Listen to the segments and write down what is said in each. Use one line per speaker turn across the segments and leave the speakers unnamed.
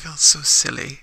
feel so silly.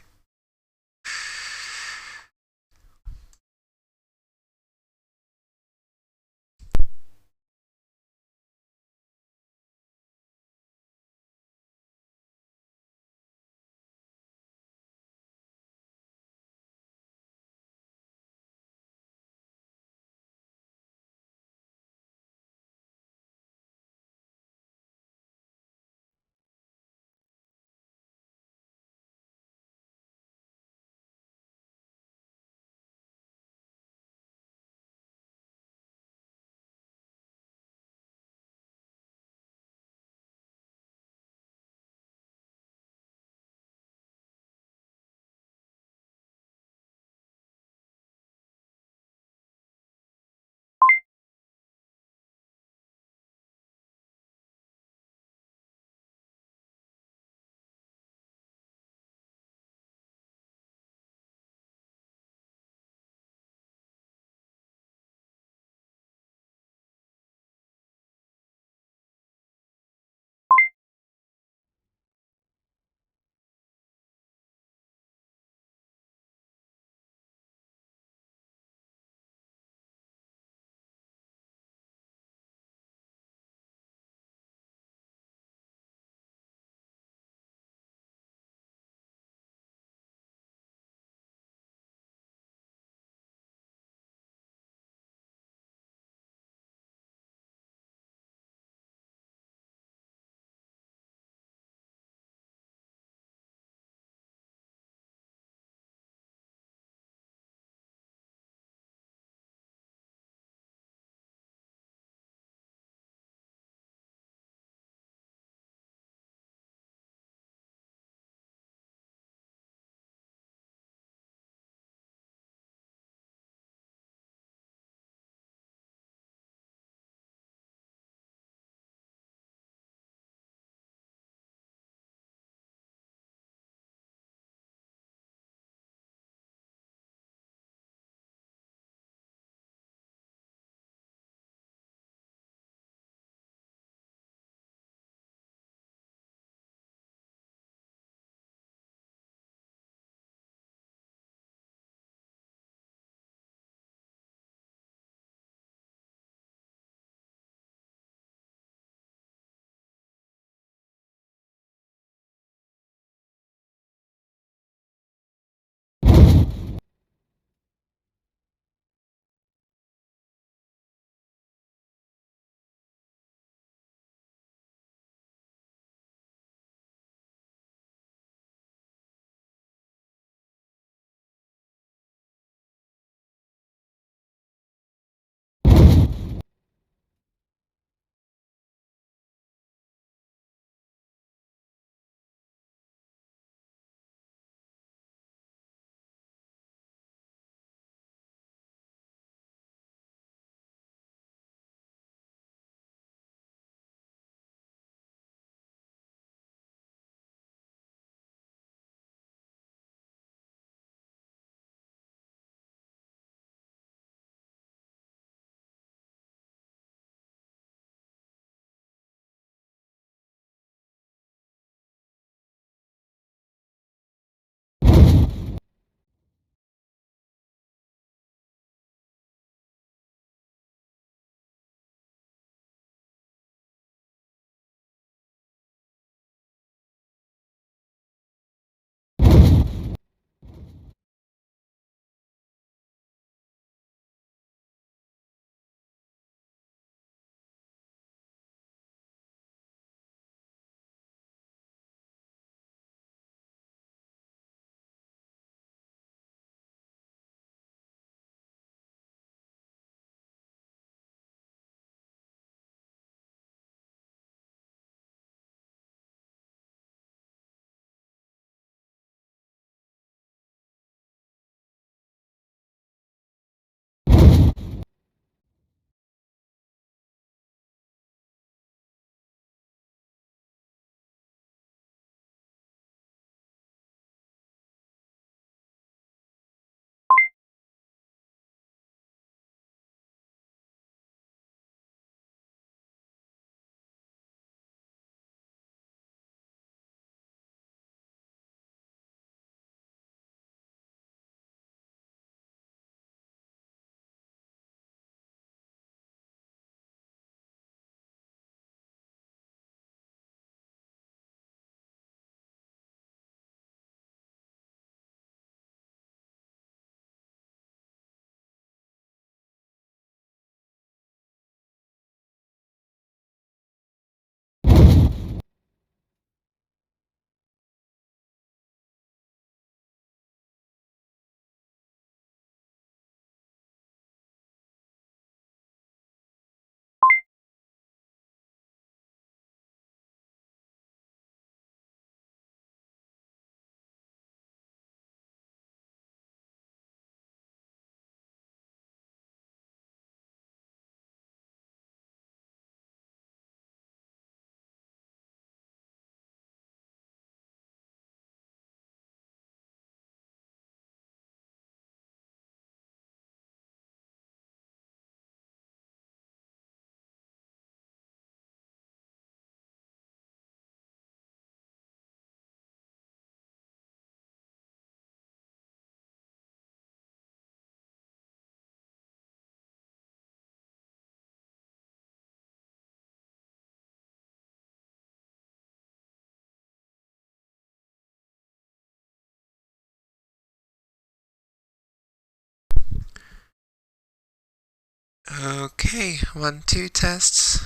Okay, 1, 2 tests.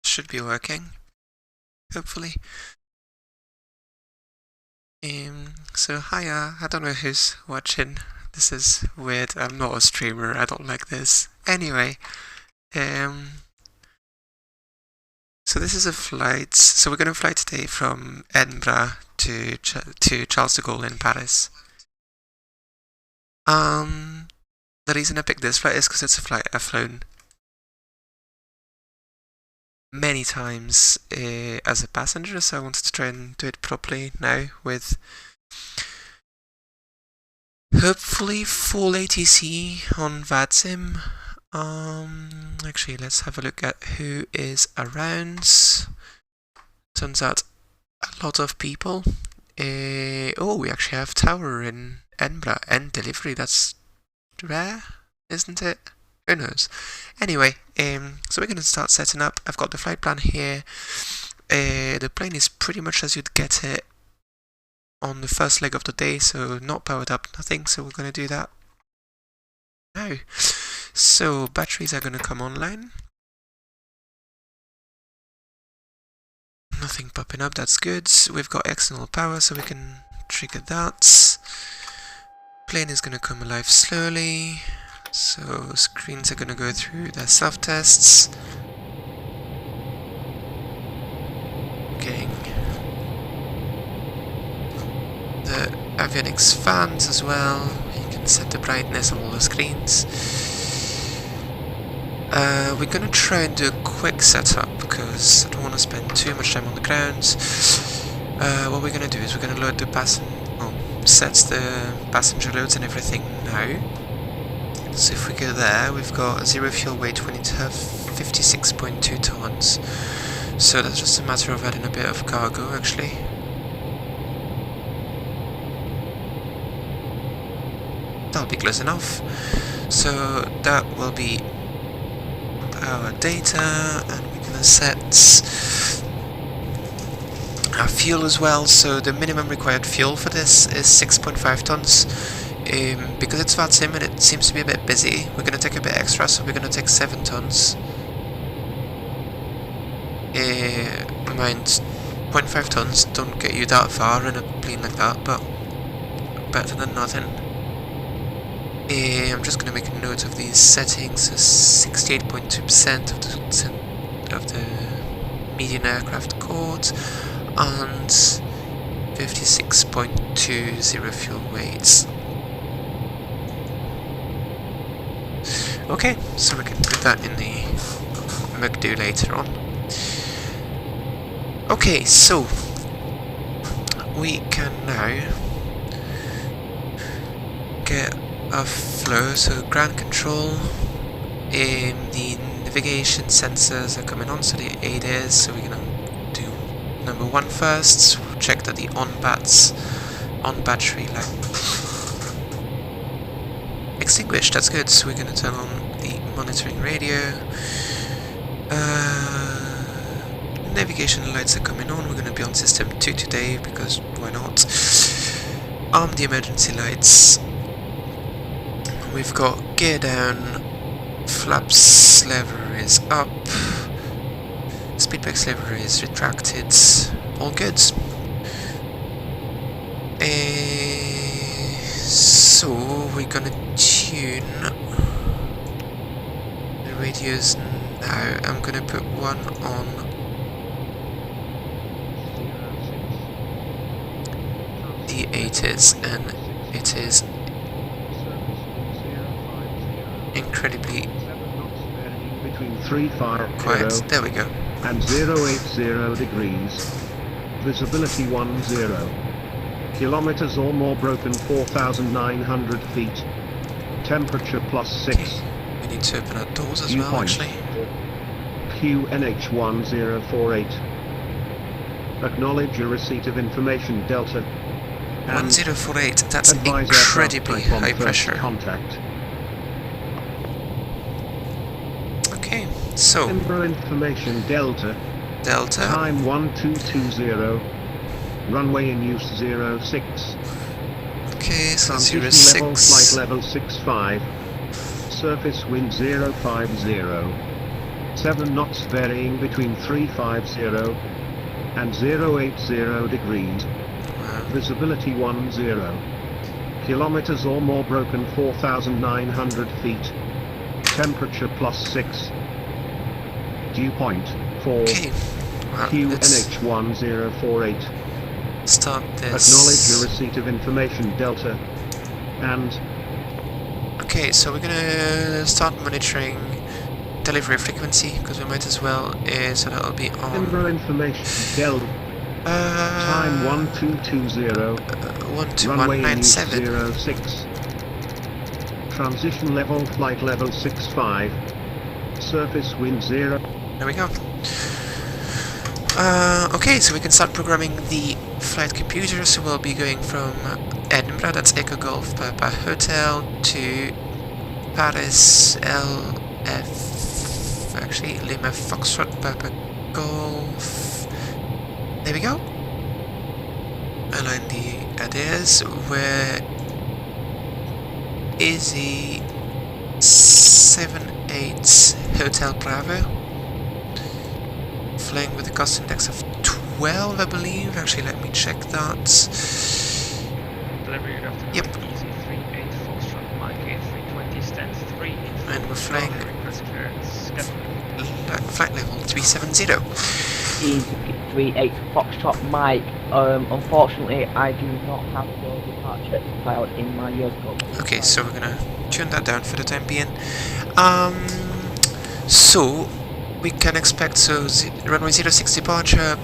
Should be working, hopefully. So hiya, I don't know who's watching. This is weird, I'm not a streamer, I don't like this. Anyway, so this is a flight, so we're gonna fly today from Edinburgh to Charles de Gaulle in Paris. The reason I picked this flight is because it's a flight I've flown many times as a passenger, so I wanted to try and do it properly now with hopefully full ATC on Vatsim. Actually, let's have a look at who is around. Turns out a lot of people. Oh, we actually have tower in Edinburgh and delivery. That's rare, isn't it? Who knows? Anyway, so we're going to start setting up. I've got the flight plan here. The plane is pretty much as you'd get it on the first leg of the day, so not powered up, nothing, so we're going to do that now. So batteries are going to come online. Nothing popping up, that's good. We've got external power, so we can trigger that. Plane is going to come alive slowly. So screens are going to go through their self-tests. Getting the avionics fans as well. You can set the brightness on all the screens. We're going to try and do a quick setup because I don't want to spend too much time on the ground. What we're going to do is we're going to load the set the passenger loads and everything now. So if we go there, we've got 0 fuel weight, we need to have 56.2 tons. So that's just a matter of adding a bit of cargo actually. That'll be close enough. So that will be our data, and we're gonna set our fuel as well. So the minimum required fuel for this is 6.5 tons. Because it's Vatsim and it seems to be a bit busy, we're going to take a bit extra, so we're going to take 7 tons. Mind, 0.5 tons don't get you that far in a plane like that, but better than nothing. I'm just going to make a note of these settings. So 68.2% of the median aircraft caught, and 56.20 fuel weights. Okay, so we can put that in the McDo later on. Okay, so we can now get our flow, so ground control, the navigation sensors are coming on, so the ADAS, so we're going to do number 1 first, so we'll check that the on battery light extinguished, that's good. So we're going to turn on the monitoring radio. Navigation lights are coming on, we're going to be on system 2 today because why not. Arm the emergency lights. We've got gear down, flaps lever is up, speed brake lever is retracted, all good. So we're gonna tune the radios now. I'm gonna put one on the 80s, and it is incredibly quiet. There we go.
And 080 degrees. Visibility 10. Kilometers or more broken 4,900 feet. Temperature +6.
Okay. We need to open our doors as well, actually.
QNH 1048. Acknowledge your receipt of information Delta.
1048, that's incredibly high pressure.
Contact.
Okay, so
Edinburgh information Delta. Time 1220. Runway in use 06.
Okay, so
Transition
06.
level, flight level 65. surface wind 050, 7 knots varying between 350 and 080 degrees, visibility 10 kilometers or more, broken 4,900 feet, temperature +6, dew point 4,
Okay, well,
QNH1048.
start this.
Acknowledge your receipt of information Delta, and
okay, so we're gonna start monitoring delivery frequency, because we might as well, so that'll be on
Edinburgh information Delta, time 1220, runway in use
12197.
06, transition level flight level 65, surface wind 0.
There we go. Okay, so we can start programming the flight computer. So we'll be going from Edinburgh, that's Echo Golf Papa Hotel, to Paris LF, actually Lima Foxtrot Papa Golf. There we go. Align the ideas. Where Easy 78 Hotel Bravo. Flying with a cost index of 12, I believe. Actually, let me check that.
Delivery after
Yep.
Easy 38 Foxtrot Mike A320 stands 3
And we're flying
request clearance.
flight level 370.
Easy 38 Foxtrot Mike. Unfortunately, I do not have your departure file in my scope.
Okay, so we're gonna tune that down for the time being. So we can expect runway 06 departure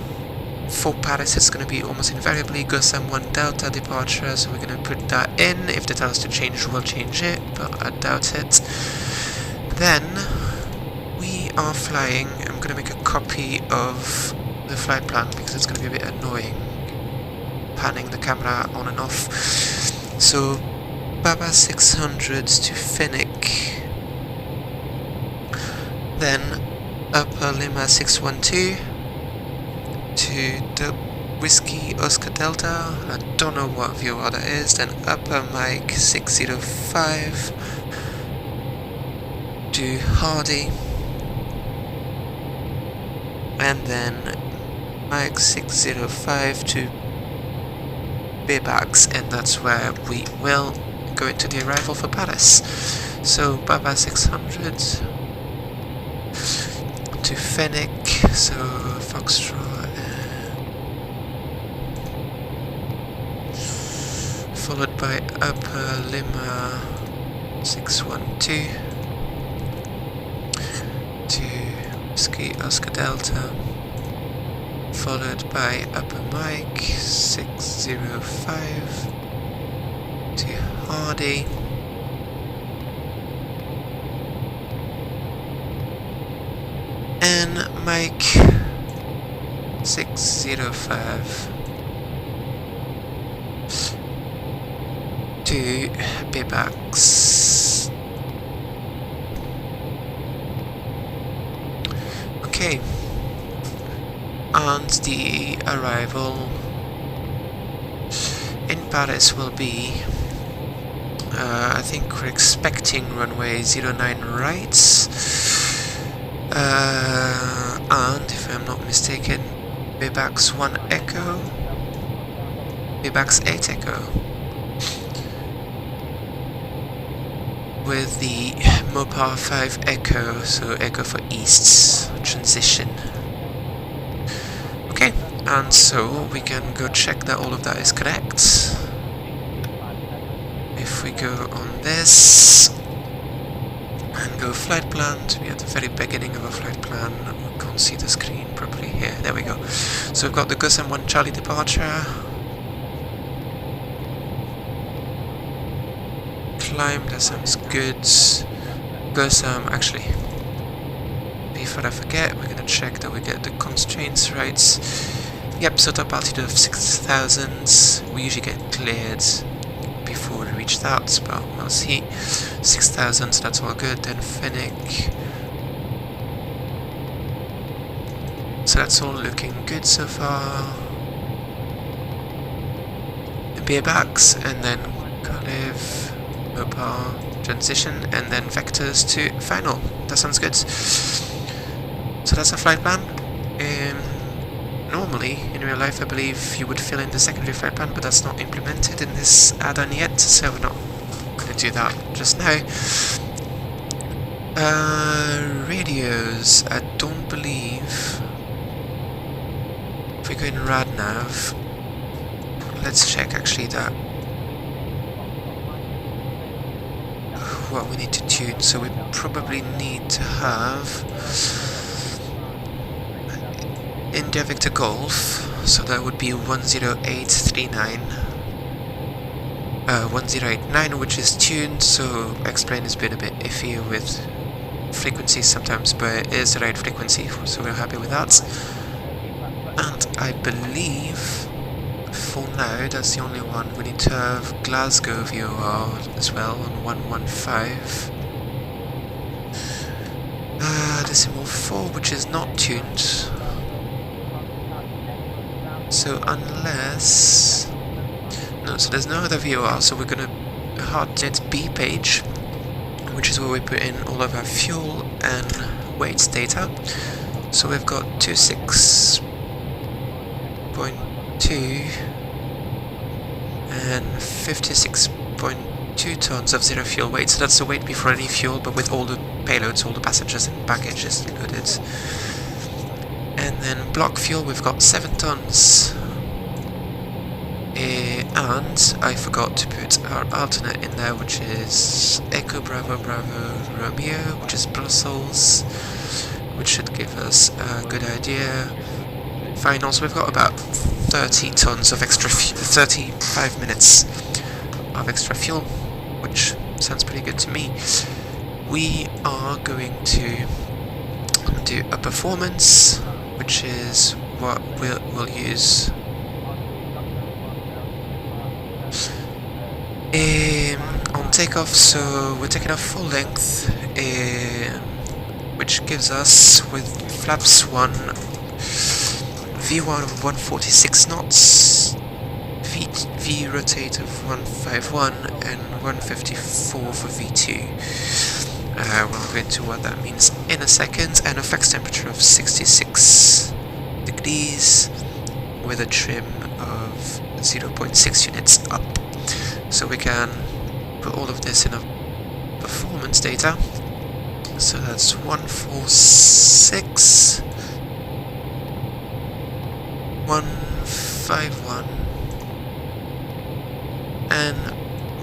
for Paris. It's gonna be almost invariably Gaulle 1 Delta departure. So we're gonna put that in. If they tell us to change, we'll change it, but I doubt it. Then we are flying. I'm gonna make a copy of the flight plan because it's gonna be a bit annoying panning the camera on and off. So Baba 600 to Finnick, then Upper Lima 612 to the Whiskey Oscar Delta, I don't know what VOR that is, then Upper Mike 605 to Hardy, and then Mike 605 to Bibax, and that's where we will go into the arrival for Paris. So Baba 600 to Fennec, so Foxtrot, followed by Upper Lima 612 to Whiskey Oscar Delta, followed by Upper Mike 605 to Hardy, and Mike 605 to Bibax. Okay. And the arrival in Paris will be, I think we're expecting runway 09 right, and if I'm not mistaken, Bibax 1 Echo, Bibax 8 Echo, with the Mopar 5 Echo, so Echo for East, transition. Okay, and so we can go check that all of that is correct. If we go on this and go flight plan, to be at the very beginning of a flight plan, we can't see the screen properly here. There we go. So we've got the Gaulle 1 Charlie departure. Climb, that sounds good. Gaulle, actually, before I forget, we're gonna check that we get the constraints right. Yep, so top altitude of 6,000. We usually get cleared before we reach that, but we'll see. 6,000, so that's all good. Then Fennec. So that's all looking good so far. Beerbacks, and then Kalev, Mopar. transition, and then vectors to final. That sounds good. So that's our flight plan. Normally, in real life, I believe you would fill in the secondary flight plan, but that's not implemented in this add-on yet, so we're not going to do that just now. Radios, I don't believe... If we go in RadNav, let's check actually that what we need to tune. So we probably need to have India Victor Golf, so that would be 10839. 1089, which is tuned, so X-Plane has been a bit iffy with frequencies sometimes, but it is the right frequency, so we're happy with that. And I believe for now that's the only one. We need to have Glasgow VOR as well on 115. Decimal 4, which is not tuned. So unless... No, so there's no other VOR, so we're gonna hardjet B page, which is where we put in all of our fuel and weights data. So we've got 26.2 and 56.2 tons of zero fuel weight. So that's the weight before any fuel, but with all the payloads, all the passengers and baggage is included. And then block fuel, we've got 7 tons. And I forgot to put our alternate in there, which is Echo Bravo Bravo Romeo, which is Brussels, which should give us a good idea. Fine, also we've got about 30 tons of extra 35 minutes of extra fuel, which sounds pretty good to me. We are going to do a performance, which is what we'll use on takeoff. So we're taking off full length, which gives us, with flaps 1, V1 of 146 knots, V rotate of 151 and 154 for V2. We'll go into what that means in a second, and a flex temperature of 66 degrees with a trim of 0.6 units up. So we can put all of this in a performance data. So that's 146, 151 and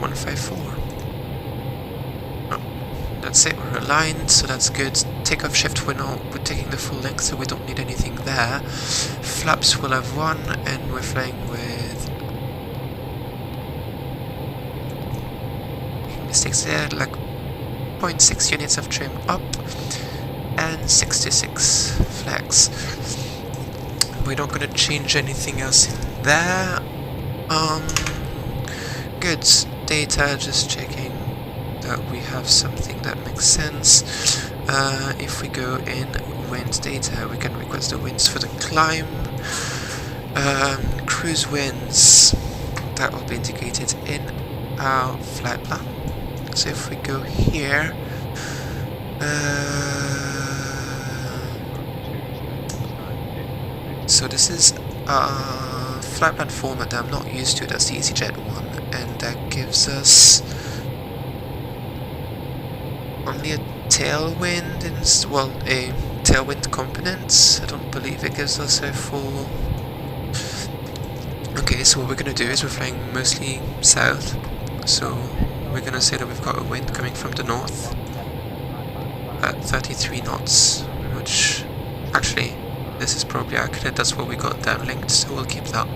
154. Oh, that's it, we're aligned, so that's good. Takeoff shift, we're taking the full length, so we don't need anything there. Flaps will have 1, and we're flying with mistakes there, like 0.6 units of trim up and 66 flex. We're not going to change anything else in there. Good data, just checking that we have something that makes sense. If we go in wind data, we can request the winds for the climb. Cruise winds, that will be indicated in our flight plan. So if we go here, so this is a flight plan format that I'm not used to, that's the easyJet one, and that gives us only a tailwind, well, a tailwind component. I don't believe it gives us a full... Okay, so what we're going to do is we're flying mostly south, so we're going to say that we've got a wind coming from the north at 33 knots, which actually this is probably accurate, that's what we got downlinked, so we'll keep that.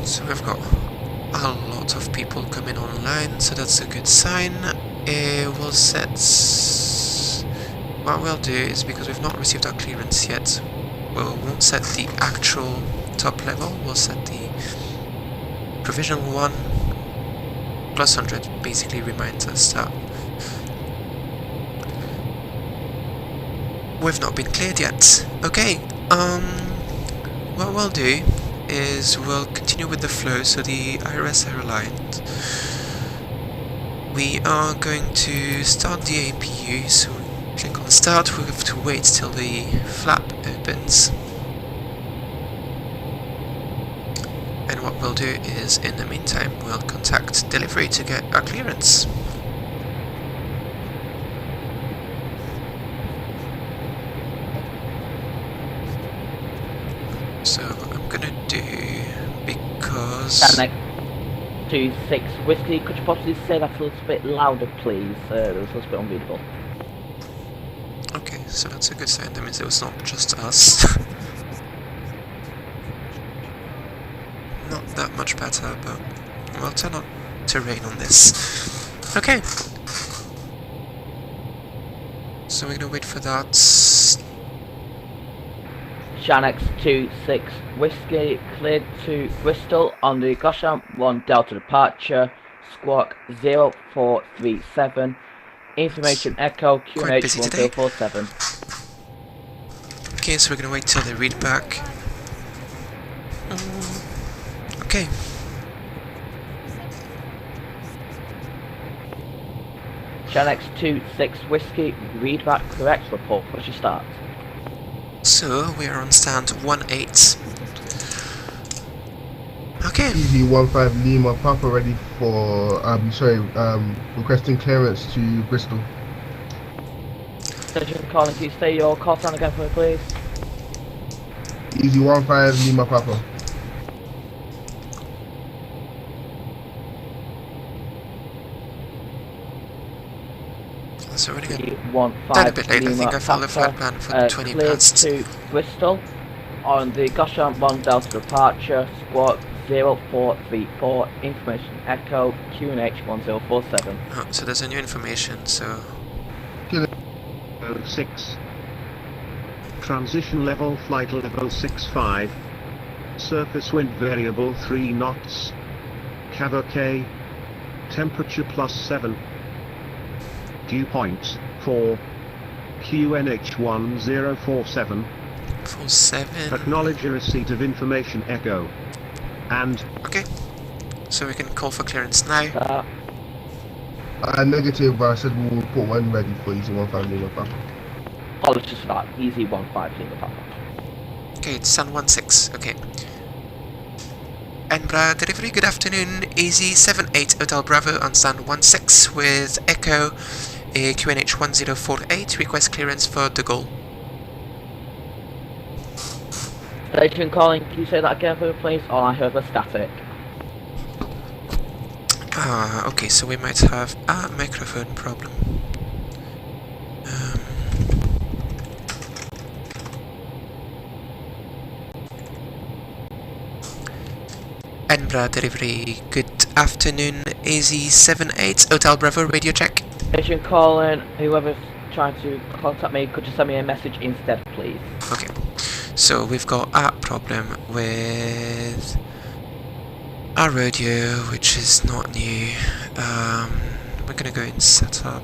So we've got a lot of people coming online, so that's a good sign. We'll set... What we'll do is, because we've not received our clearance yet, we won't set the actual top level, we'll set the provisional one. Plus 100 basically reminds us that we've not been cleared yet. Okay, what we'll do is we'll continue with the flow, so the IRS airline. We are going to start the APU, so click on start. We have to wait till the flap opens. And what we'll do is, in the meantime, we'll contact delivery to get our clearance. So what I'm gonna do, because...
Next 26 Whiskey, could you possibly say that a little bit louder, please? It was a little bit unreadable.
Okay, so that's a good sign. That means it was not just us. Not that much better, but we'll turn on to rain on this. Okay. So we're gonna wait for that.
Shanx 26 Whiskey, cleared to Bristol on the Gosham 1 Delta departure, squawk 0437, information echo
Quite busy
QNH
today.
1047.
Okay, so we're gonna wait till they read back. Okay.
Shanx 26 Whiskey, read back correct, report push your start.
So we are on stand 18. Okay.
Easy 15 Lima Papa ready for requesting clearance to Bristol.
Station calling, can you say your call sign again for me, please?
Easy 15 Lima Papa.
So we're gonna get
15
done a bit late. I
Lima
think I found the
Papa,
flight plan for 20
cleared
past.
to Bristol on the Gosham 1 Delta departure, squawk 0434, information echo QNH 1047.
Oh, so there's a new information, so...
06. Transition level flight level 65. Surface wind variable 3 knots. Cav OK. Temperature +7. Dew point 4. QNH 1047.
47.
Acknowledge a receipt of information echo. And
Okay. So we can call for clearance now.
Negative, but I said we'll put one ready for Easy 15 Lima Papa.
Apologies for that, easy 15 Lima Papa.
Okay, it's Sun 16. Okay. Edinburgh delivery, good afternoon. AZ78 Hotel Bravo on stand 16 with Echo QNH 1048. Request clearance for the Gaulle.
Station calling, can you say that again for me, please? Or I heard a static.
Okay, so we might have a microphone problem. Edinburgh delivery, good afternoon. AZ78 Hotel Bravo, radio check.
Station calling, whoever's trying to contact me, could you send me a message instead, please?
Okay, so we've got a problem with our radio, which is not new. We're gonna go and set up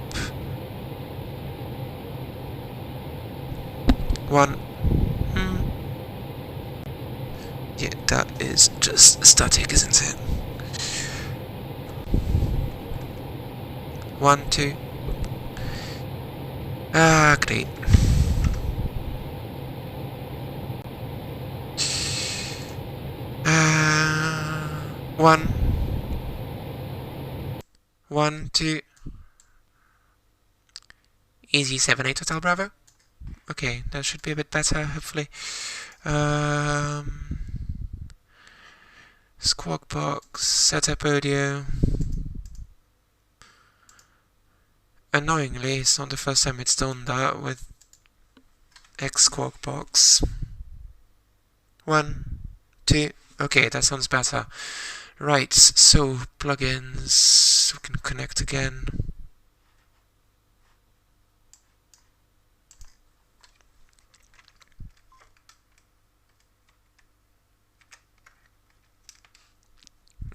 one. Yeah, that is just static, isn't it? 1, 2. Ah, great. One. 1, 2. Easy 78 Hotel Bravo. Okay, that should be a bit better, hopefully. Squawk box, setup audio. Annoyingly, it's not the first time it's done that with X squawk box. 1, 2. Okay, that sounds better. Right, so plugins, we can connect again.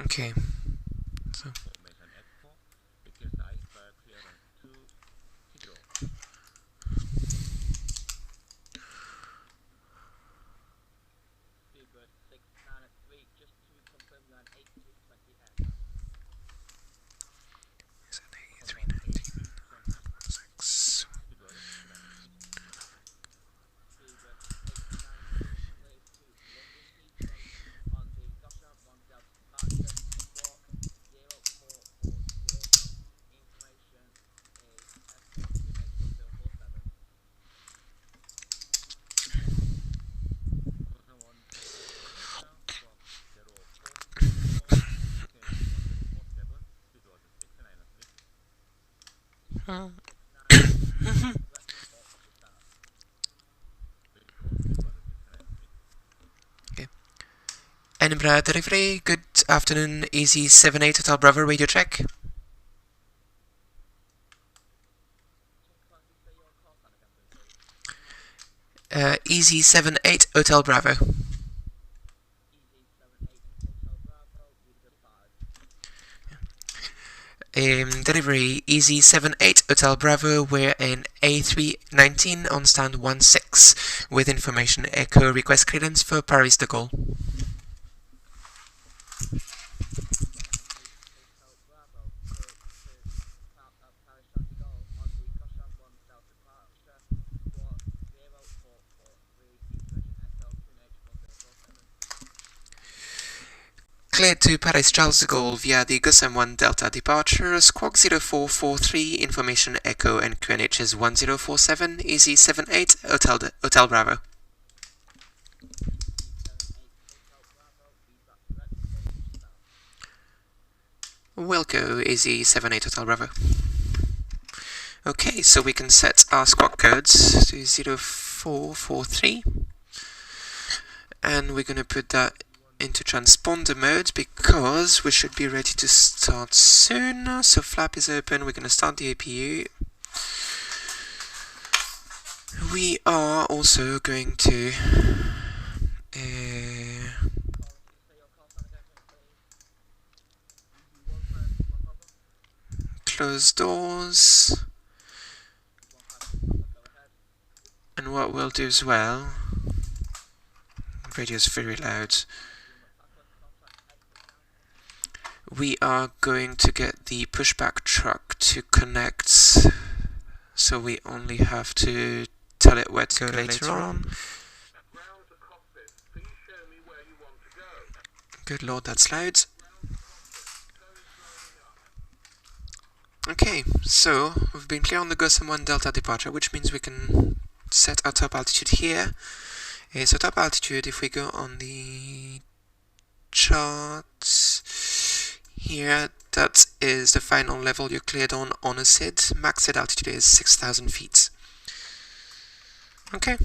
Okay, so Okay. Edinburgh delivery, good afternoon, Easy 78 Hotel Bravo, radio check. Easy 78 Hotel Bravo. Delivery Easy 78 Hotel Bravo, we're in A319 on stand 16 with information echo, request clearance for Paris de Gaulle. Cleared to Paris Charles de Gaulle via the Gaussian 1 Delta departure, squawk 0443, information echo and QNH is 1047, Easy 78 Hotel Bravo. Wilco, Easy 78 Hotel Bravo. Okay, so we can set our squawk codes to 0443, and we're going to put that into transponder mode because we should be ready to start soon. So flap is open, we're going to start the APU. We are also going to close doors, and what we'll do as well, radio is very loud, we are going to get the pushback truck to connect, so we only have to tell it where to go later on. Good lord, that's loud. Okay, so we've been clear on the Gaussian 1 Delta departure, which means we can set our top altitude here. So top altitude, if we go on the chart here, that is the final level you cleared on a SID. Max SID altitude is 6,000 feet. Okay.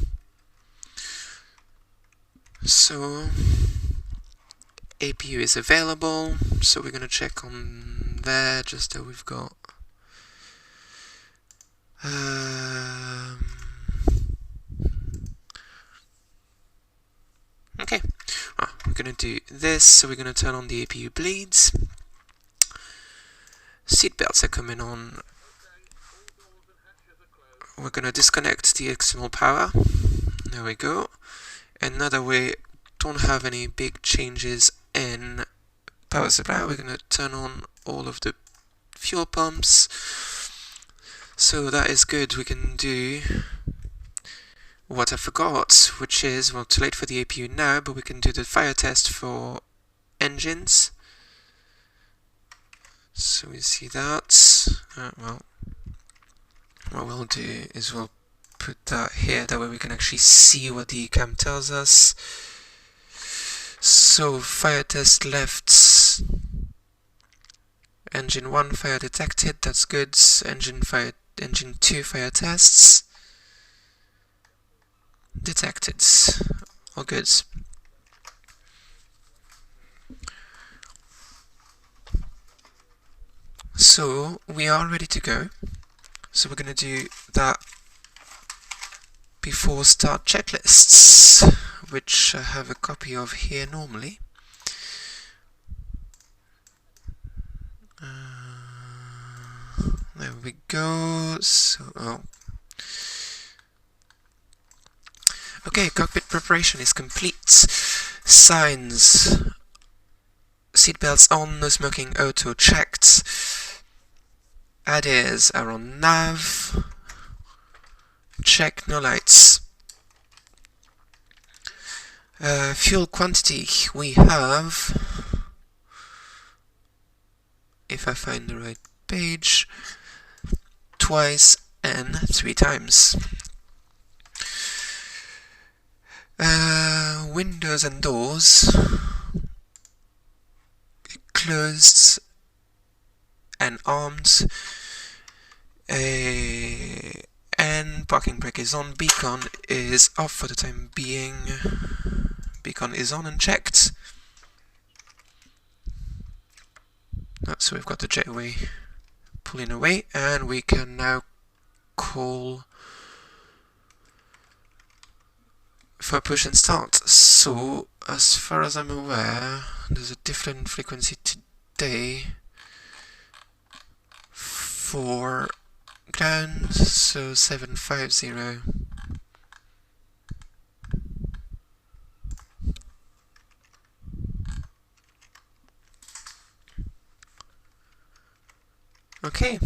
So APU is available, so we're going to check on there, just that we've got okay, we're going to do this, so we're going to turn on the APU bleeds. Seatbelts are coming on. We're going to disconnect the external power. There we go. And now that we don't have any big changes in power supply, we're going to turn on all of the fuel pumps. So that is good. We can do what I forgot, which is, well, too late for the APU now, but we can do the fire test for engines. So we see that. Well, what we'll do is we'll put that here, that way we can actually see what the cam tells us. So fire test left, engine 1 fire detected, that's good. Engine 2 fire tests detected, all good. So we are ready to go. So we're going to do that before start checklists, which I have a copy of here normally. There we go. So, okay, cockpit preparation is complete. Signs: seatbelts on, no smoking, auto checked. ADIRs are on nav. Check, no lights. Fuel quantity we have, if I find the right page, twice and 3 times. Windows and doors closed and armed. And parking brake is on, beacon is off for the time being. Beacon is on and checked. So we've got the jetway pulling away, and we can now call for push and start. So, as far as I'm aware, there's a different frequency today for ground, so 750. Okay.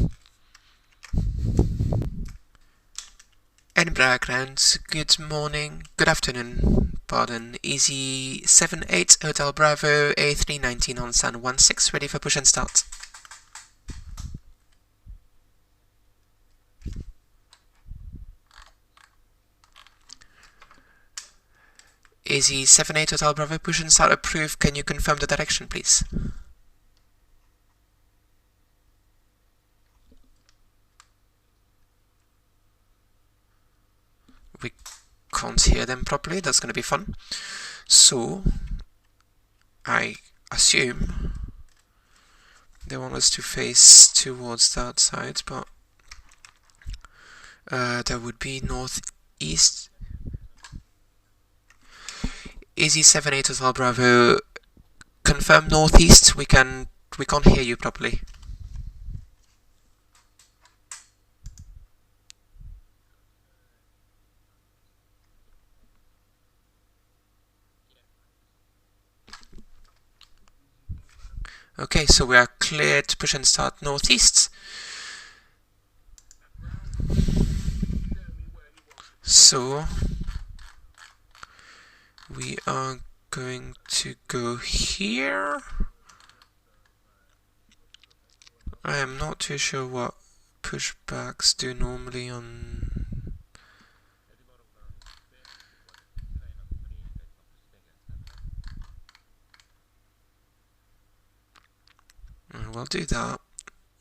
Edinburgh ground, good morning, good afternoon, pardon, Easy 78 Hotel Bravo A319 on stand 16, ready for push and start. Easy 78 Hotel Bravo, push and start approved, can you confirm the direction please? We can't hear them properly, that's going to be fun. So, I assume they want us to face towards that side, but that would be northeast. Easy 78 Hotel Bravo, confirm northeast, we can't hear you properly. Okay, so we are clear to push and start northeast. So we are going to go here. I am not too sure what pushbacks do normally on... We'll do that.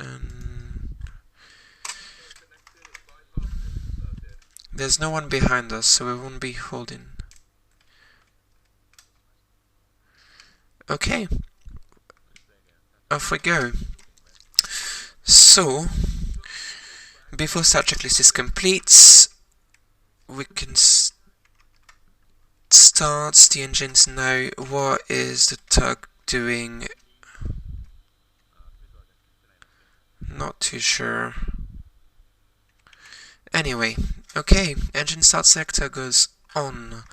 And there's no one behind us, so we won't be holding. Okay, off we go. So, before start checklist is complete, we can start the engines now. What is the tug doing? Not too sure. Anyway, okay, engine start sector goes on.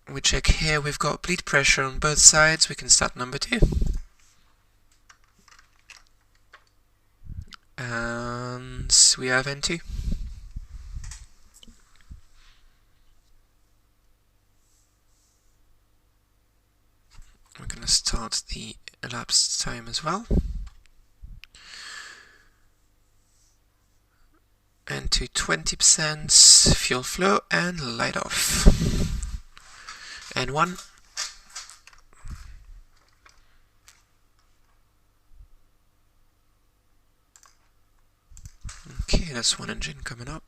We check here, we've got bleed pressure on both sides, we can start number 2. And we have N2. We're going to start the elapsed time as well. And to 20% fuel flow and light off. And 1. Okay, that's one engine coming up.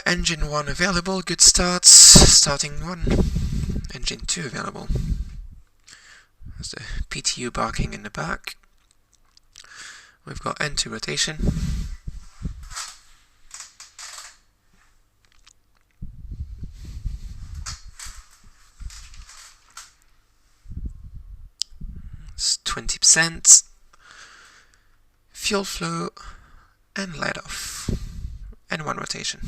Engine 1 available, good starts, starting 1. Engine 2 available. There's the PTU barking in the back. We've got N2 rotation. It's 20%. Fuel flow and light off. And 1 rotation.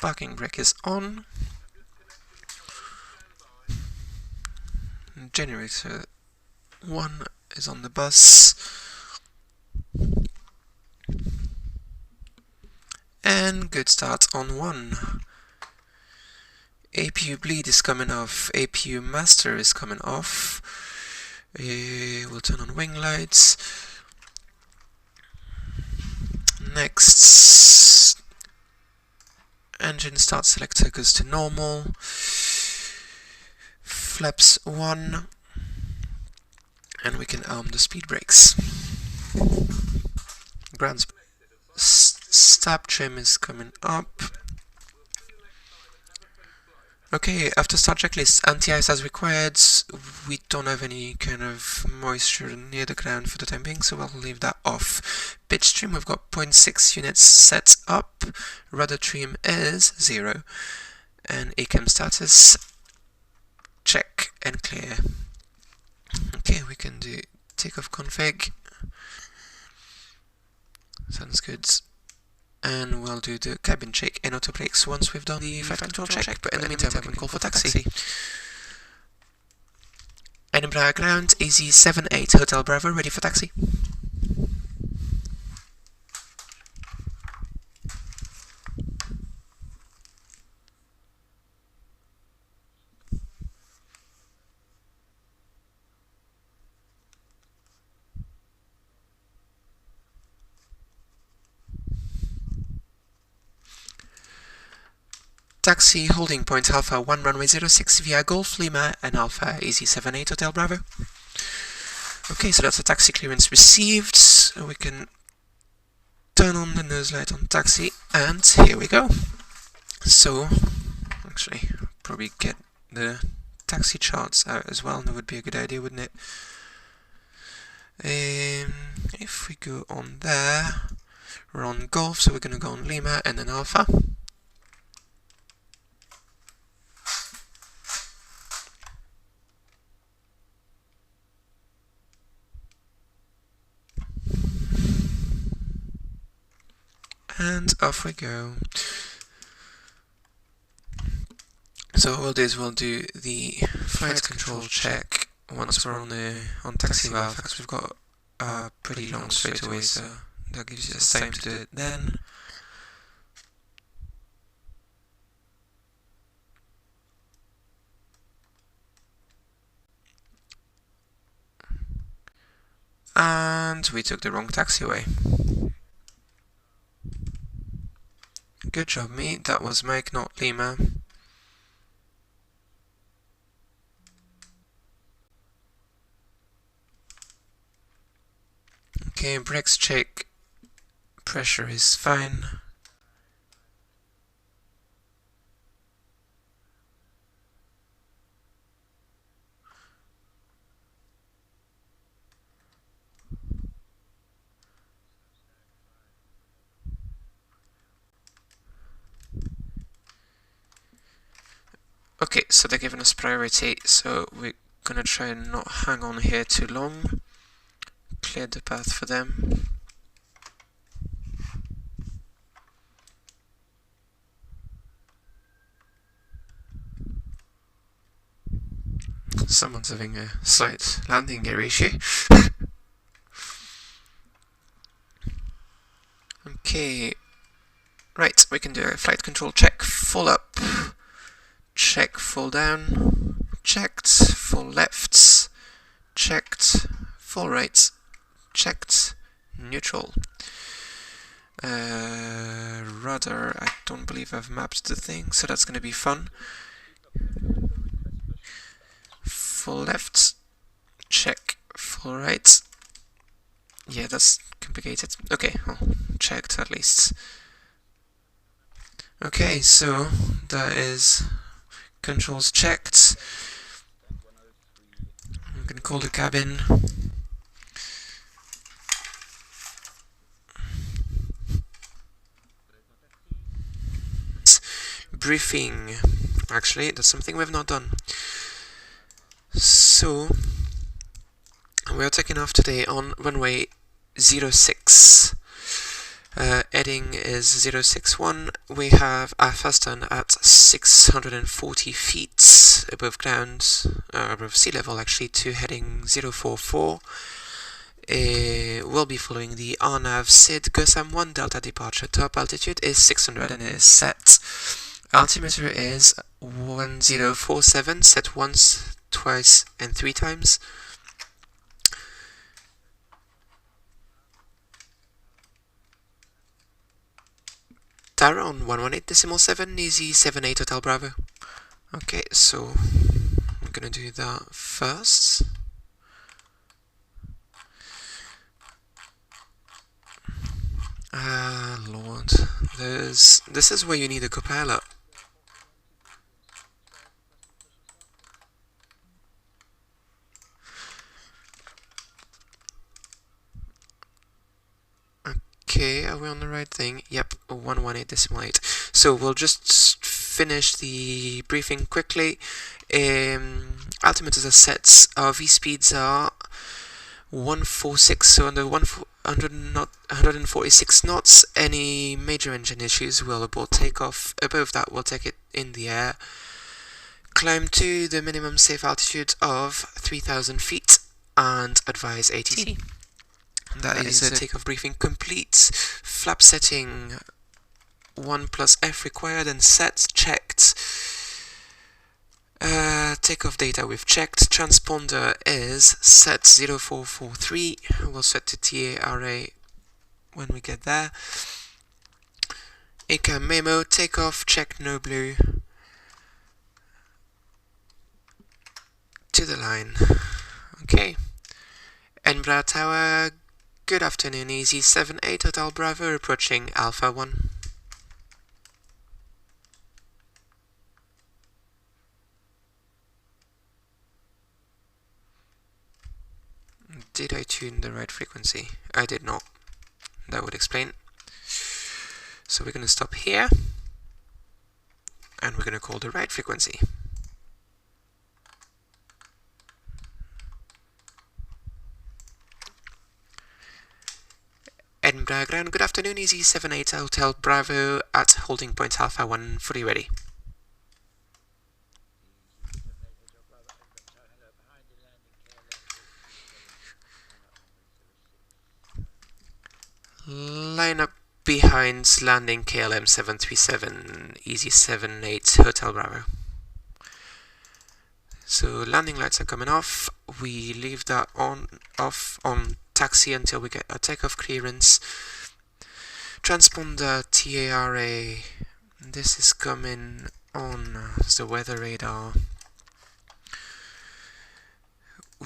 Parking brake is on. Generator 1 is on the bus. And good start on 1. APU bleed is coming off. APU master is coming off. We'll turn on wing lights. Next, engine start selector goes to normal. Flaps 1, and we can arm the speed brakes. Ground stab trim is coming up. Okay, after start checklist, anti-ice as required. We don't have any kind of moisture near the ground for the time being, so we'll leave that off. Pitch trim, we've got 0.6 units set up. Rudder trim is 0. And ACAM status, check and clear. Okay, we can do takeoff config. Sounds good. And we'll do the cabin check and auto brakes once we've done the flight control check. But in the meantime, we can call for taxi. Edinburgh ground, AZ78 Hotel Bravo, ready for taxi. Taxi holding point Alpha 1 runway 06 via Golf Lima and Alpha AZ78 Hotel Bravo. Okay, so that's the taxi clearance received. So we can turn on the nose light on taxi, and here we go. So, actually, probably get the taxi charts out as well. That would be a good idea, wouldn't it? If we go on there, we're on Golf, so we're going to go on Lima and then Alpha. And off we go. So what we'll do is we'll do the flight control check once we're on taxi valve, because we've got a pretty long straightaway, so that gives you time to do it then. And we took the wrong taxiway. Good job, me. That was Mike, not Lima. Okay, brakes check. Pressure is fine. Okay, so they're giving us priority, so we're gonna try and not hang on here too long. Clear the path for them. Someone's having a slight landing gear issue. Okay, right, we can do a flight control check. Full up. Check full down, checked, full left, checked, full right, checked, neutral. Rudder, I don't believe I've mapped the thing, so that's going to be fun. Full left, check, full right. Yeah, that's complicated. Okay, well, checked at least. Okay, so that is controls checked. I'm going to call the cabin. Briefing. Actually, that's something we've not done. So, we are taking off today on runway 06. Heading is 061. We have our first turn at 640 feet above ground, above sea level actually, to heading 044. We'll be following the RNAV SID GOSAM 1 Delta departure. Top altitude is 600 and is set. Altimeter is 1047, set once, twice, and 3 times. Tower on 118.7, easy 78 Hotel Bravo. Okay, so I'm gonna do that first. Lord, this is where you need a copilot. Okay, are we on the right thing? Yep, 118.8. So we'll just finish the briefing quickly. Altimeters are set. Our V speeds are 146, so under 146 knots. Any major engine issues will abort takeoff. Above that, we'll take it in the air. Climb to the minimum safe altitude of 3,000 feet and advise ATC. That is a takeoff briefing complete. Flap setting 1 plus F required and set, checked. Takeoff data we've checked. Transponder is set 0443. We'll set to TARA when we get there. ACAM memo, takeoff, check, no blue. To the line. Okay. Edinburgh Tower. Good afternoon, easy 78 Hotel Bravo approaching Alpha 1. Did I tune the right frequency? I did not. That would explain. So we're going to stop here and we're going to call the right frequency. Edinburgh ground, good afternoon, easy 78 Hotel Bravo at holding point Alpha 1, fully ready. Line up behind landing KLM 737, easy 78 Hotel Bravo. So landing lights are coming off. We leave that off on taxi until we get a takeoff clearance. Transponder TARA. This is coming on the weather radar.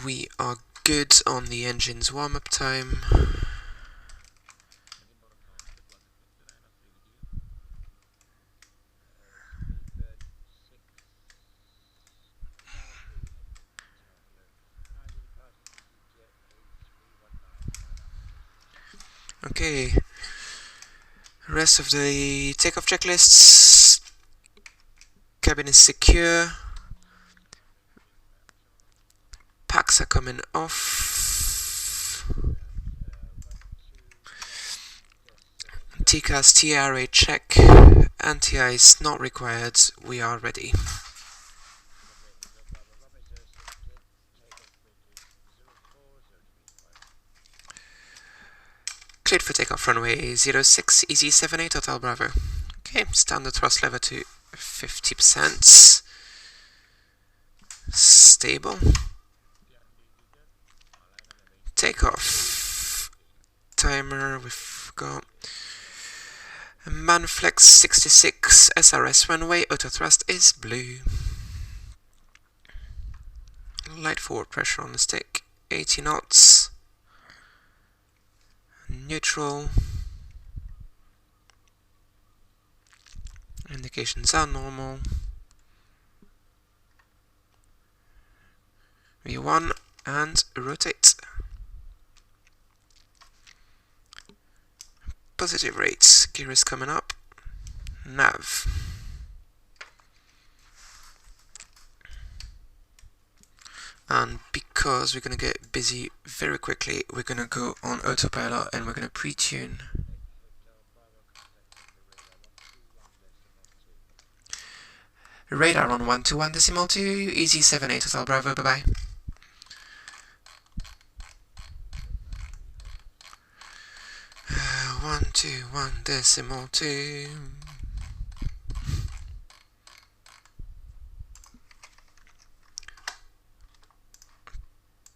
We are good on the engine's warm-up time. Okay, rest of the takeoff checklists. Cabin is secure. Packs are coming off. TCAS TRA check. Anti-ice not required. We are ready. Cleared for takeoff runway 06, easy 78 Hotel Bravo. Okay, standard thrust lever to 50%. Stable. Takeoff. Timer, we've got Manflex 66, SRS runway, auto thrust is blue. Light forward pressure on the stick, 80 knots. Neutral. Indications are normal. V1 and rotate. Positive rates. Gear is coming up. Nav. And because we're going to get busy very quickly, we're going to go on autopilot and we're going to pre-tune Radar on 121.2, easy 78 Hotel Bravo, bye bye. Uh, 121.2.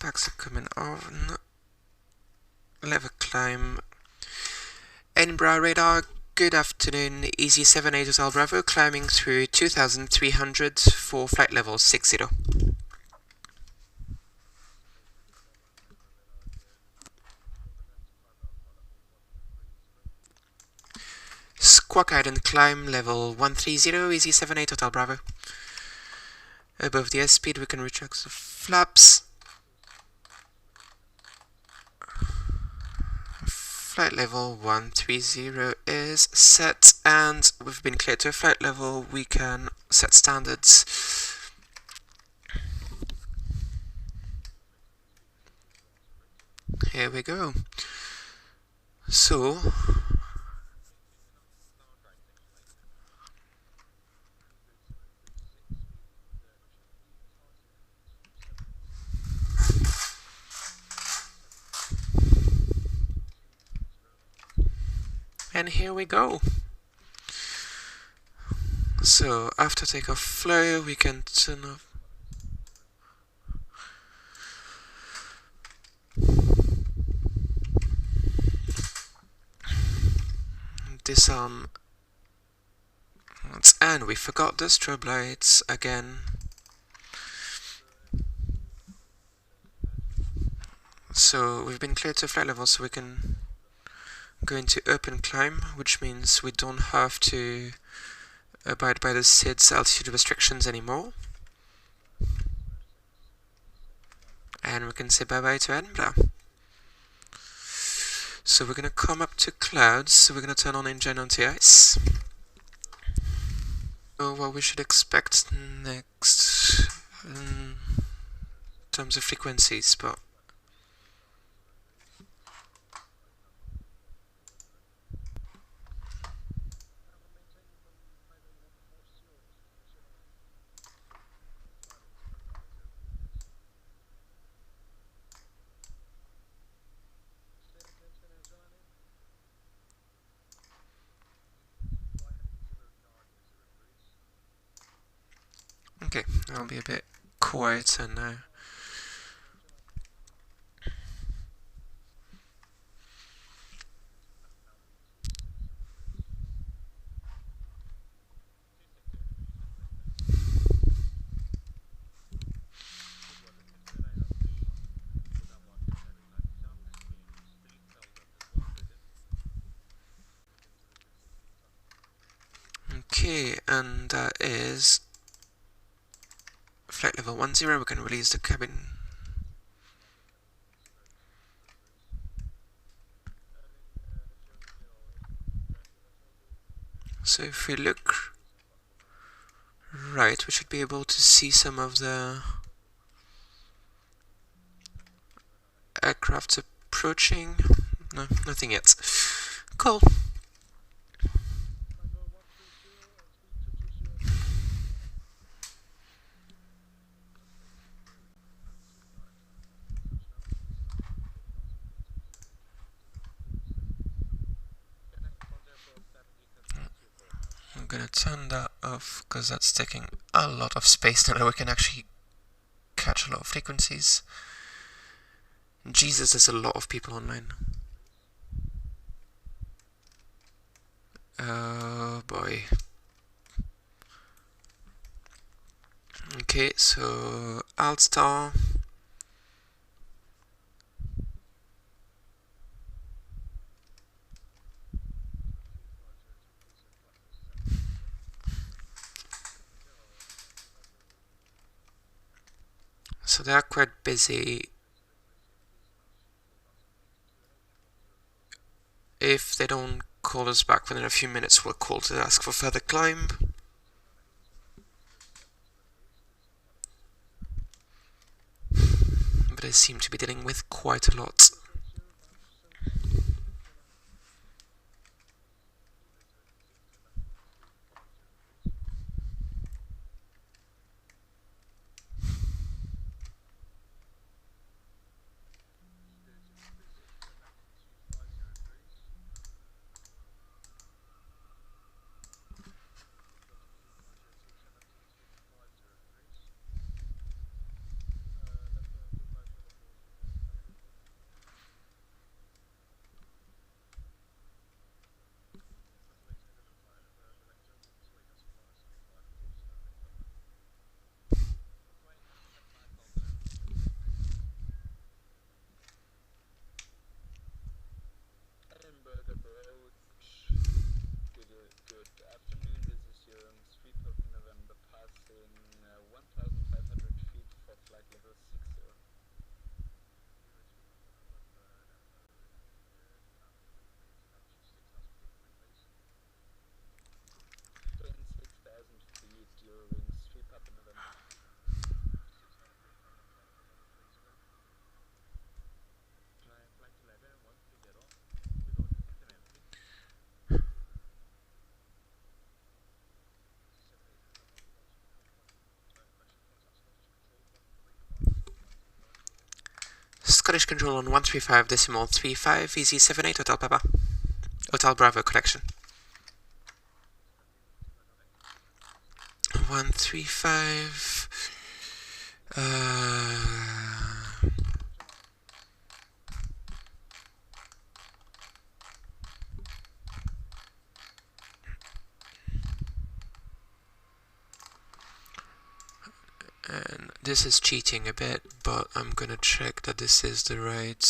Backs are coming on. Level climb. Edinburgh radar, good afternoon. Easy 78 Hotel Bravo, climbing through 2,300 for flight level 60. Squawk Island climb level 130, easy 78 Hotel Bravo. Above the airspeed we can retract the flaps. Flight level 130 is set, and we've been cleared to a flight level. We can set standards. Here we go. So, and here we go. So, after takeoff flow, we can turn off. Disarm. And we forgot the strobe lights again. So, we've been cleared to flight level, so we can go into open climb, which means we don't have to abide by the SID's altitude restrictions anymore. And we can say bye-bye to Edinburgh. So we're going to come up to clouds, so we're going to turn on engine anti-ice. So what we should expect next in terms of frequencies, but okay, I'll be a bit quieter now. Okay, and that is flight level 10. We can release the cabin. So if we look right, we should be able to see some of the aircraft approaching. No, nothing yet. Cool. I'm gonna turn that off because that's taking a lot of space. Now we can actually catch a lot of frequencies. Jesus, there's a lot of people online. Oh boy. Okay, so alt star. So they are quite busy. If they don't call us back within a few minutes, we'll call to ask for further climb. But they seem to be dealing with quite a lot. Scottish Control on 135.35, easy 78, Hotel Papa. Hotel Bravo, correction. 135... and this is cheating a bit, but I'm gonna check that this is the right...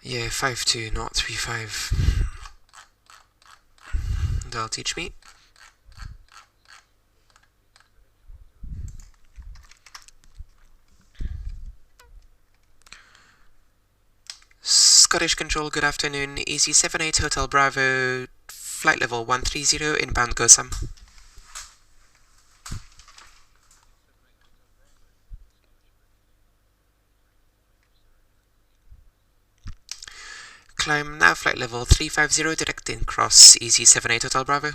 Yeah, 5.2, not 3.5. That'll teach me. Scottish Control, good afternoon. Easy 78 Hotel Bravo, flight level 130, inbound GoSam. Climb now, flight level 350, direct in cross, easy 78 Hotel Bravo.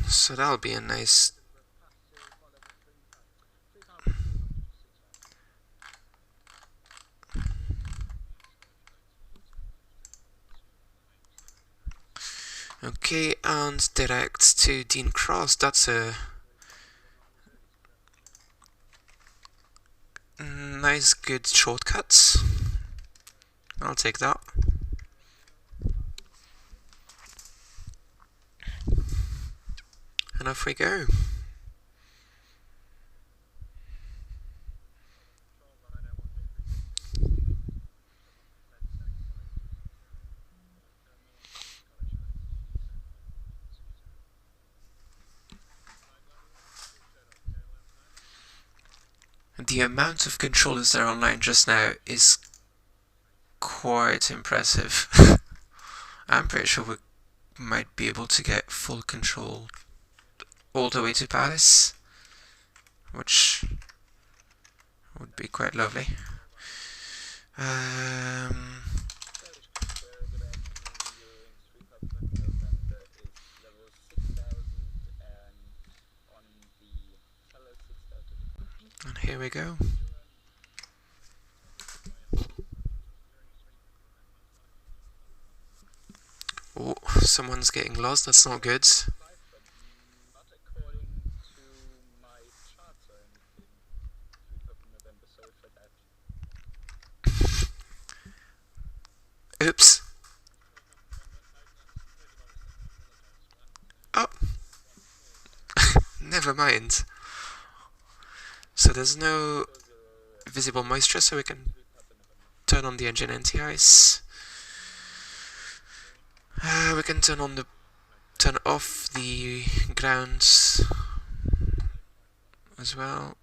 So that'll be a nice... Okay, and direct to Dean Cross, that's a nice, good shortcut. I'll take that. And off we go. The amount of controllers that are online just now is quite impressive. I'm pretty sure we might be able to get full control all the way to Paris, which would be quite lovely. And here we go. Oh, someone's getting lost, that's not good. Oops. Oh. Never mind. So there's no visible moisture, so we can turn on the engine anti-ice. We can turn off the grounds as well.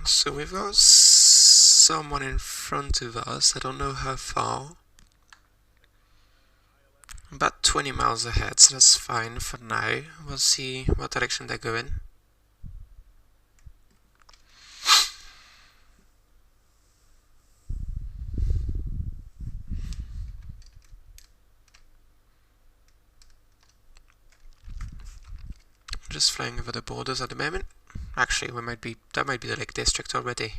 So we've got someone in front of us, I don't know how far. About 20 miles ahead, so that's fine for now. We'll see what direction they're going. Just flying over the borders at the moment. Actually, that might be the Lake District already.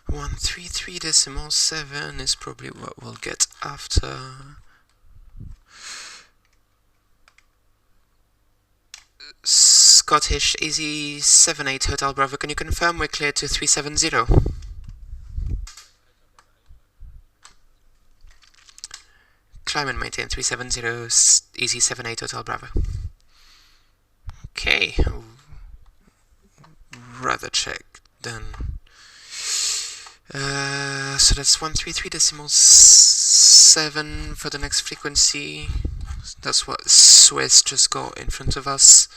One 133.7 is probably what we'll get after. Scottish Easy78 Hotel Bravo, can you confirm we're clear to 370? Climb and maintain 370 Easy78 Hotel Bravo. Okay, rather check then. So that's 133.7 for the next frequency. That's what Swiss just got in front of us.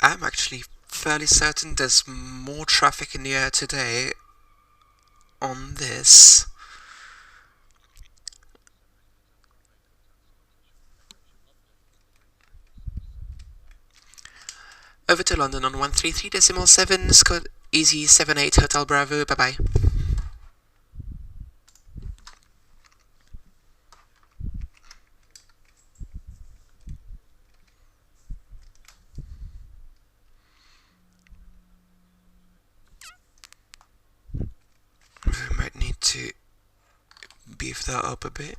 I'm actually fairly certain there's more traffic in the air today on this. Over to London on 133.7, Scott Easy 78 Hotel Bravo, bye bye. We might need to beef that up a bit.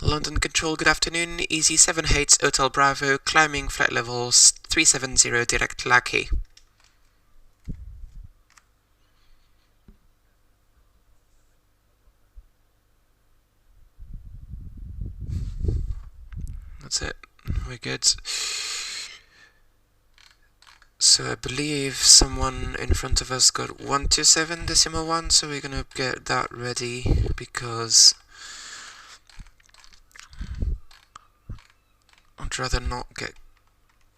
London Control, good afternoon. Easy 78 Hotel Bravo, climbing flight levels 370 direct Lucky. That's it. We're good. So I believe someone in front of us got 127.1, so we're gonna get that ready because I'd rather not get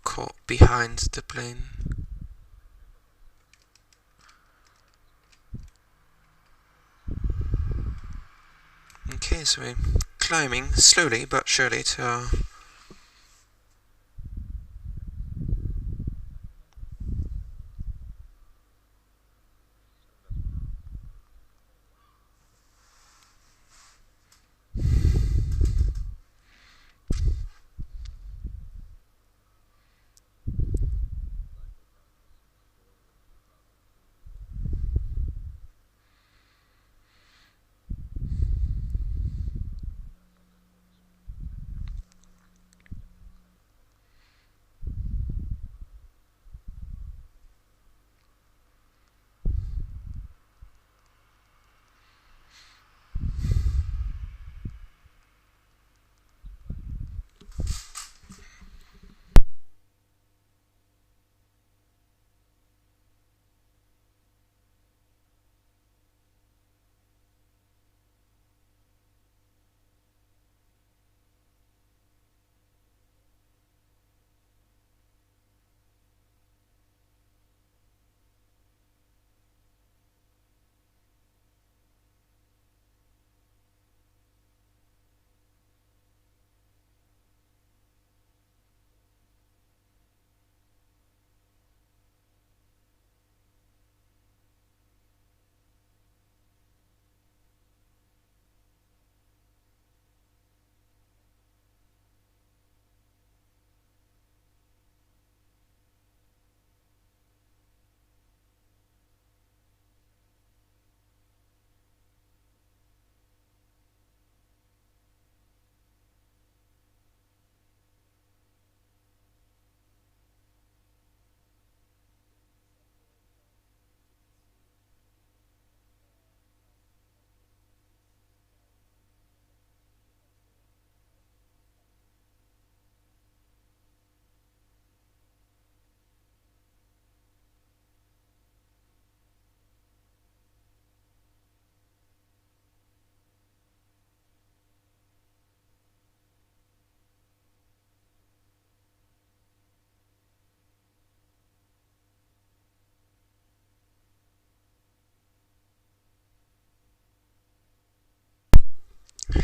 caught behind the plane. Okay, so we're climbing slowly but surely to our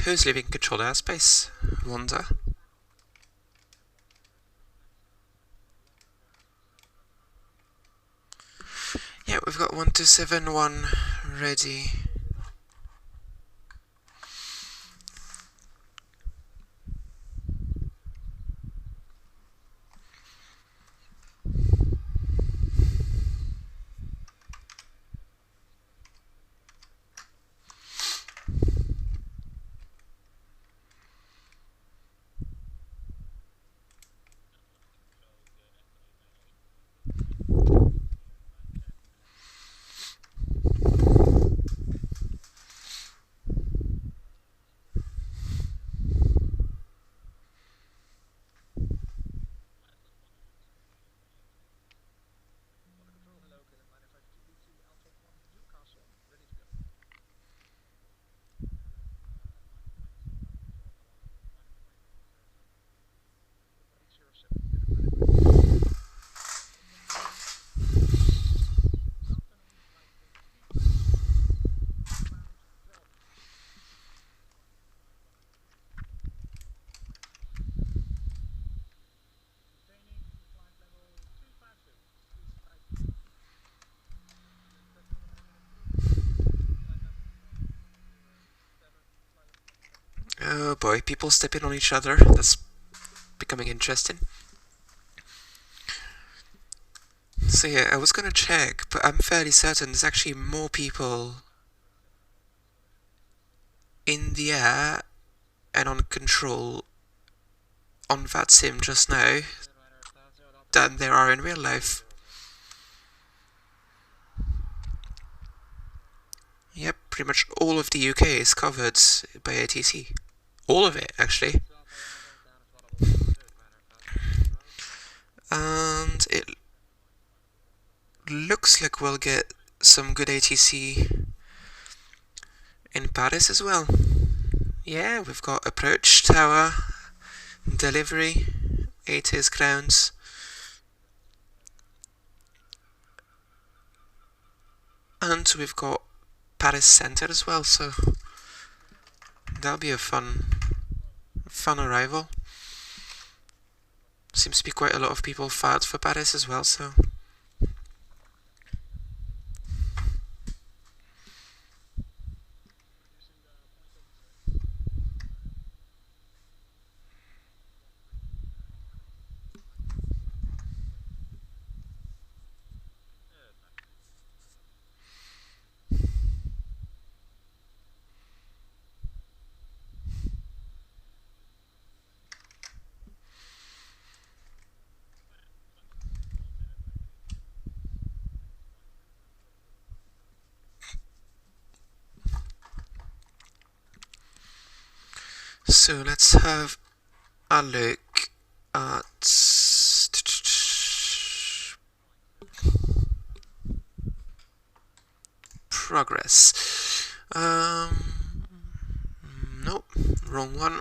who's leaving control airspace? Wanda. Yeah, we've got 1271 ready. boy, people stepping on each other. That's becoming interesting. So yeah, I was gonna check, but I'm fairly certain there's actually more people in the air and on control on Vatsim just now than there are in real life. Yep, pretty much all of the UK is covered by ATC. All of it, actually. And it looks like we'll get some good ATC in Paris as well. Yeah, we've got approach, tower, delivery, ATIS grounds. And we've got Paris Centre as well, so that'll be a fun arrival. Seems to be quite a lot of people fired for Paris as well, so let's have a look at progress. Nope, wrong one.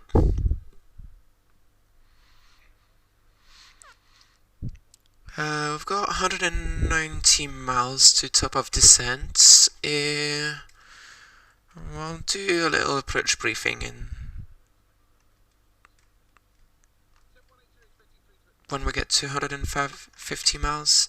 We've got 190 miles to top of descent. We'll do a little approach briefing when we get to 150 miles.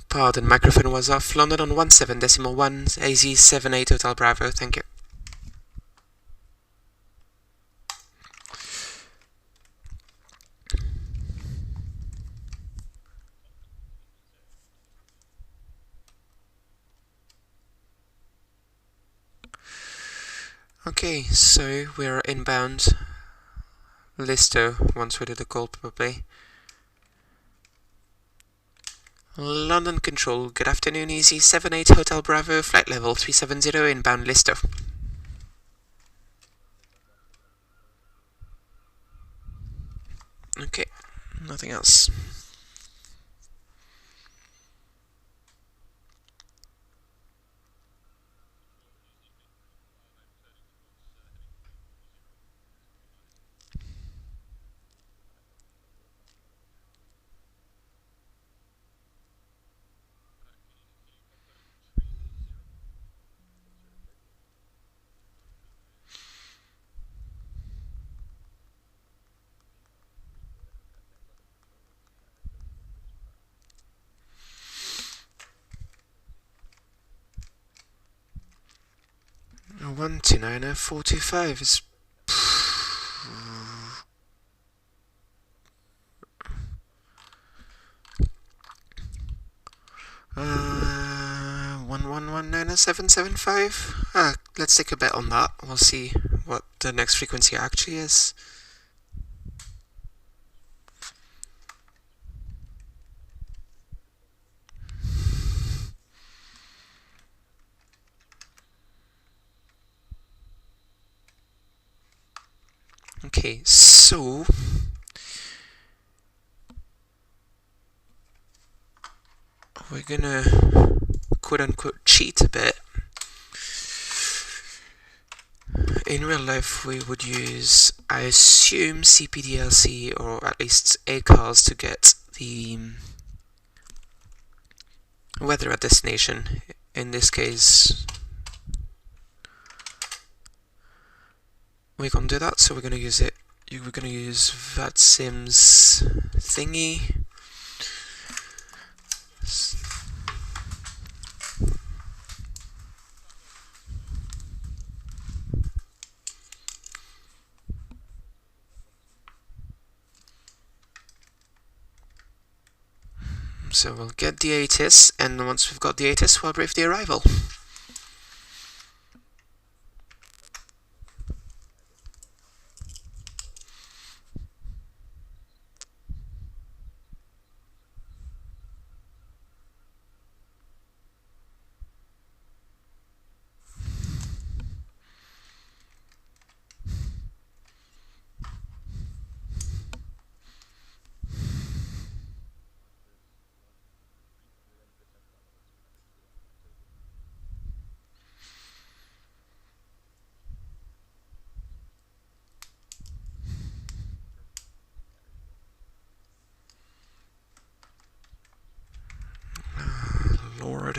Pardon, microphone was off. London on 17.1, AZ78 Hotel Bravo, thank you. Okay, so we're inbound. Listo, once we did the call probably. London Control, good afternoon, EZ78 Hotel Bravo, flight level 370, inbound Listo. Okay, nothing else. Oh, 129.425 is... 1119.775. Let's take a bet on that. We'll see what the next frequency actually is. Okay, so we're gonna quote-unquote cheat a bit. In real life, we would use, I assume, CPDLC or at least ACARS to get the weather at destination. In this case, we can't do that, so we're gonna use it. We're gonna use Vatsim's thingy. So we'll get the ATIS, and once we've got the ATIS, we'll brief the arrival. Lord.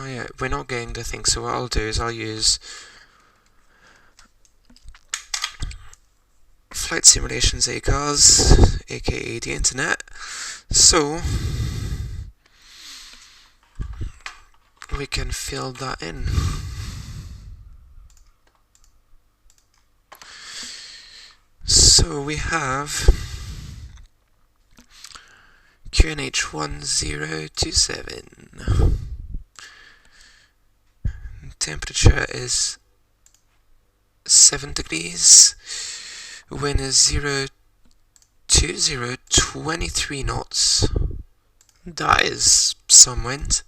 Yeah, we're not getting the thing, so what I'll do is I'll use Flight Simulations ACARS, aka the internet, so we can fill that in. So we have QNH 1027. Temperature is 7 degrees. Wind is 02023 knots. That is some wind.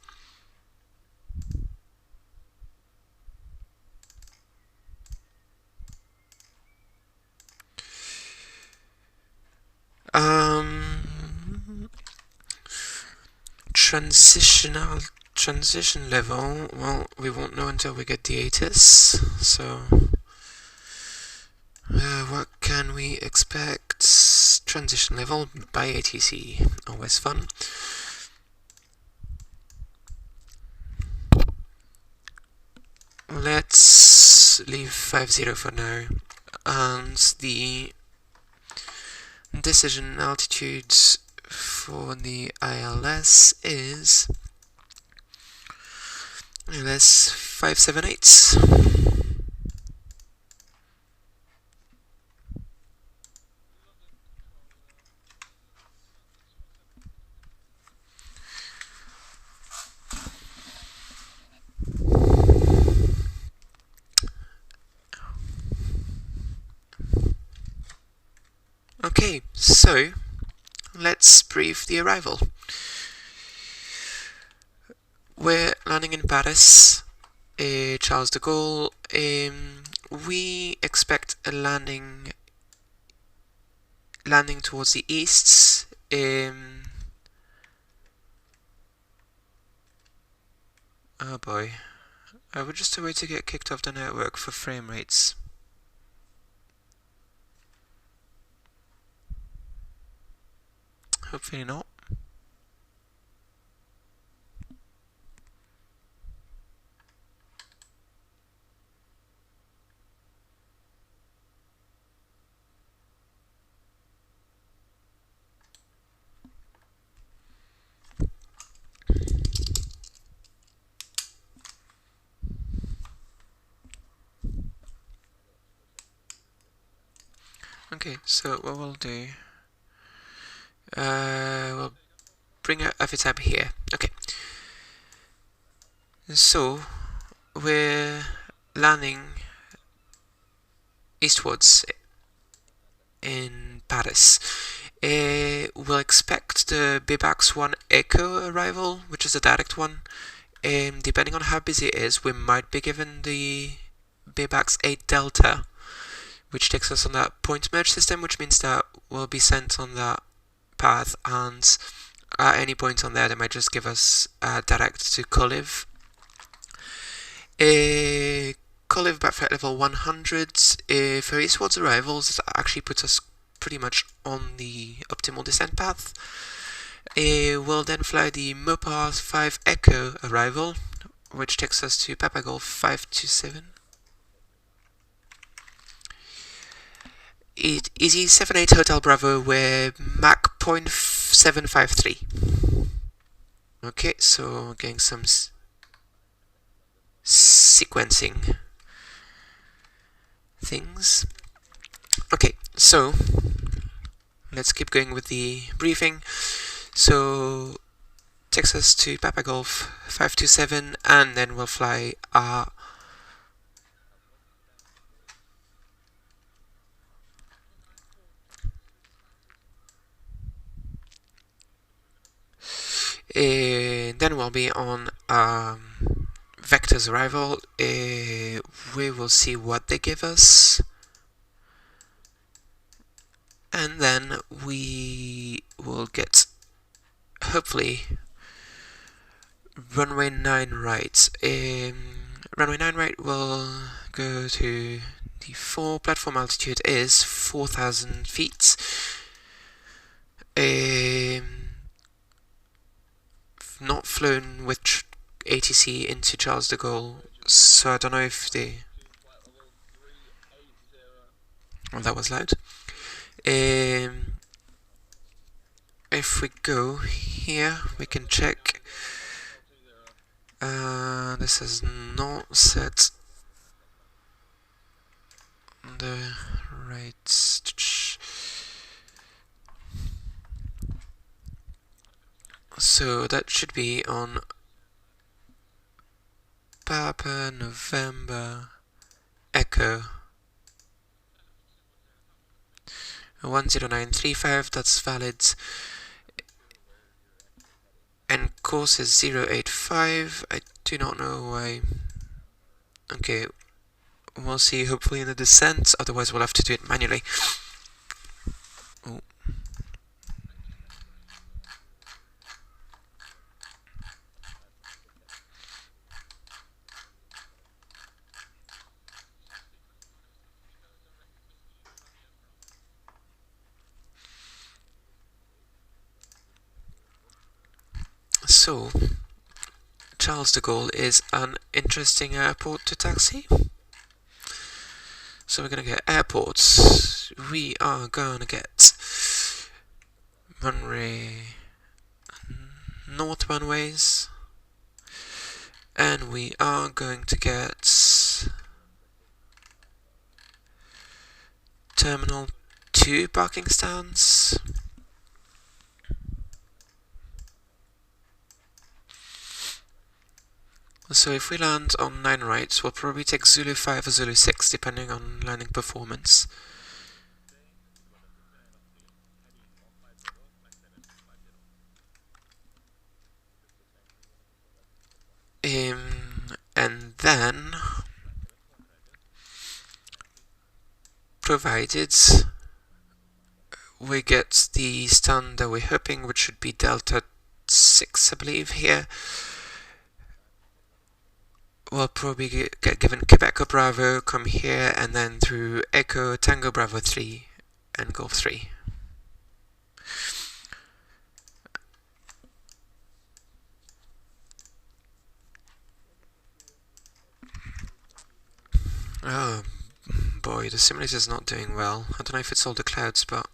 Transition level, well, we won't know until we get the ATIS, so what can we expect? Transition level by ATC, always fun. Let's leave 50 for now, and the decision altitude for the ILS is ILS 578. Okay, so let's brief the arrival. We're landing in Paris, Charles de Gaulle. We expect a landing towards the east. Oh boy, I would just wait to get kicked off the network for frame rates. Hopefully not. Okay, so what we'll do, we'll bring a tab here. Okay, so we're landing eastwards in Paris. We'll expect the BBAX 1 Echo arrival, which is a direct one. Depending on how busy it is, we might be given the BBAX 8 Delta, which takes us on that point merge system, which means that we'll be sent on that path, and at any point on there they might just give us direct to Koliv. Koliv back flight level 100 for eastwards arrivals actually puts us pretty much on the optimal descent path. We'll then fly the Mopar 5 Echo arrival, which takes us to Papa Golf 527. Easy 78 Hotel Bravo with Mach 0.753. Okay, so getting some sequencing things. Okay, so let's keep going with the briefing. So takes us to Papa Golf 527, and then we'll fly our then we'll be on Vector's arrival. We will see what they give us, and then we will get, hopefully, runway 9 right. Runway 9 right will go to the 4 platform altitude is 4,000 feet. Not flown with ATC into Charles de Gaulle, so I don't know if they... Oh, that was loud. If we go here, we can check. This is not set on the right. So that should be on Papa November Echo 10935, that's valid, and course is 085. I do not know why. Okay, we'll see hopefully in the descent, otherwise we'll have to do it manually. Oh. So, Charles de Gaulle is an interesting airport to taxi. So we're gonna get airports. We are gonna get runway north runways, and we are going to get Terminal 2 parking stands. So if we land on 9 right, we'll probably take Zulu 5 or Zulu 6 depending on landing performance. And then, provided we get the stand that we're hoping, which should be Delta 6, I believe, here, we'll probably get given Quebec Bravo, come here, and then through Echo Tango Bravo 3 and Golf 3. Oh boy, the simulator's not doing well. I don't know if it's all the clouds, but...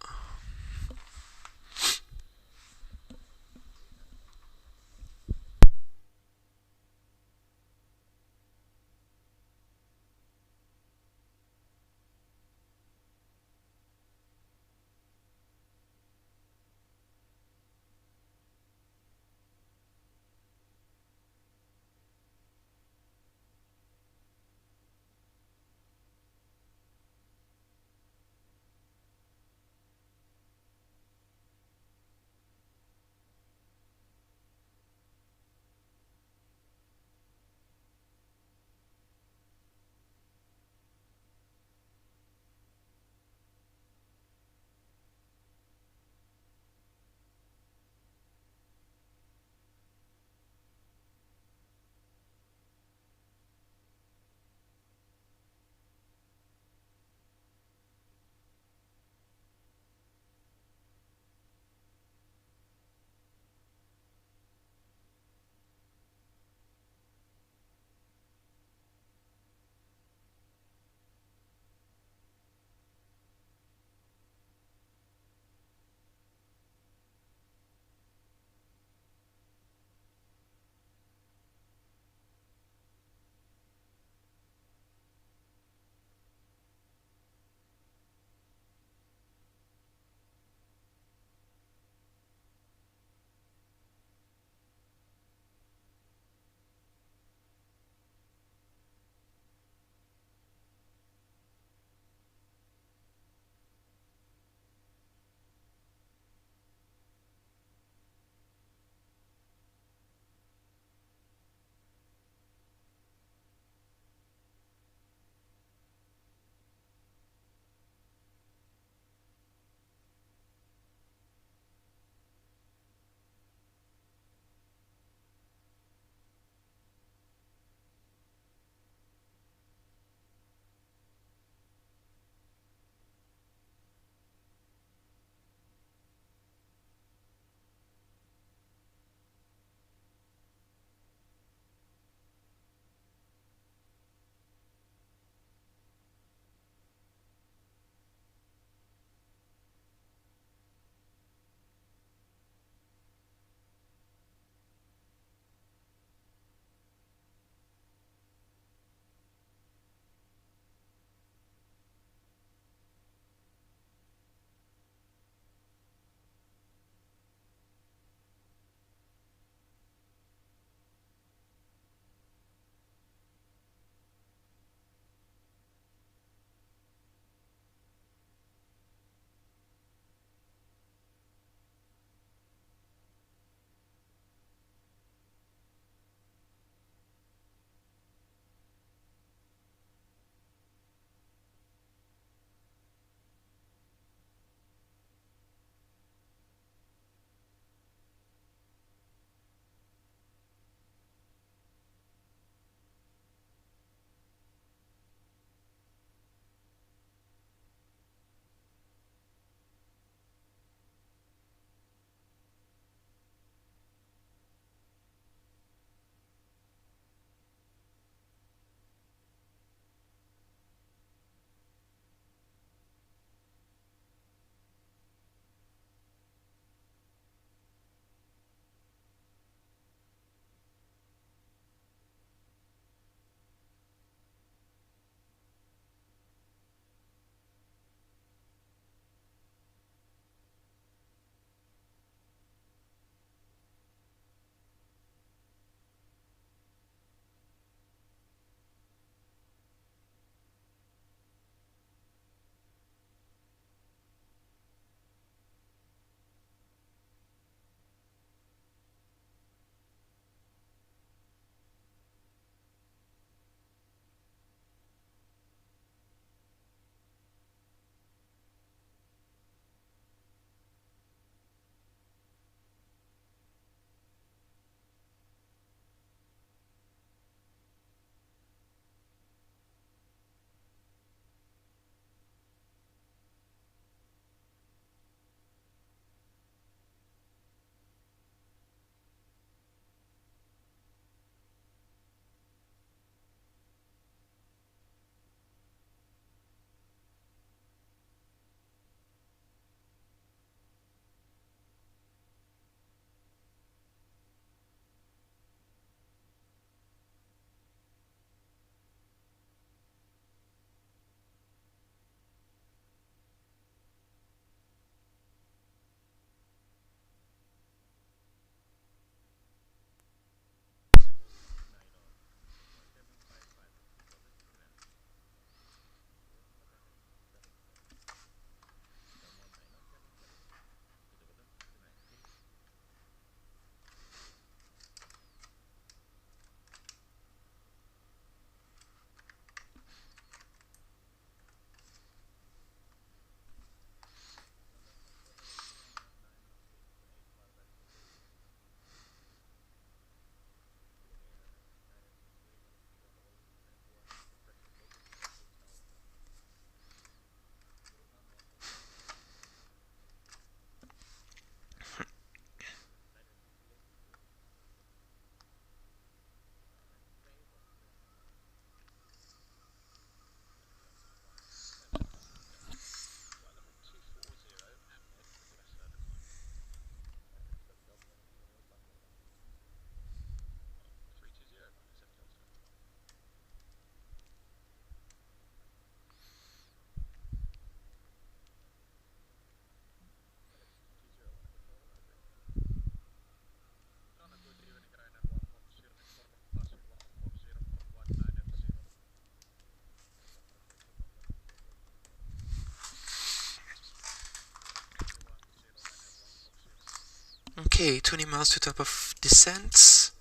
Okay, 20 miles to top of descent.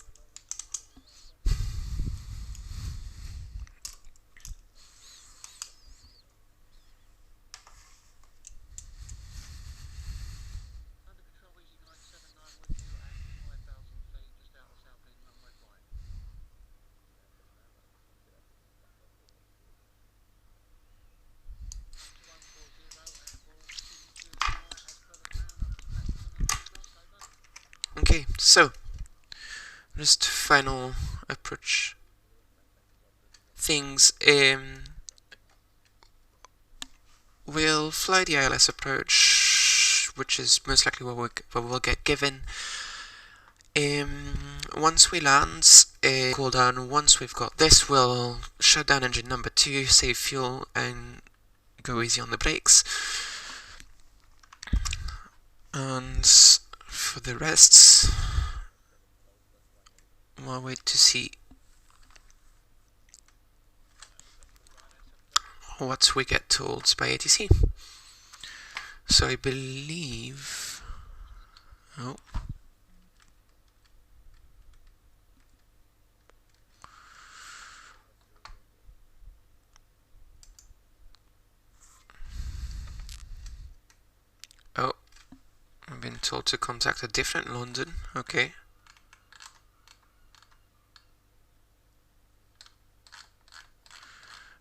Okay, so just final approach things. We'll fly the ILS approach, which is most likely what we'll get given. Once we land, cool down. Once we've got this, we'll shut down engine number 2, save fuel, and go easy on the brakes. And for the rest, we'll wait to see what we get told by ATC. So I believe... Oh. Oh. I've been told to contact a different London. Okay.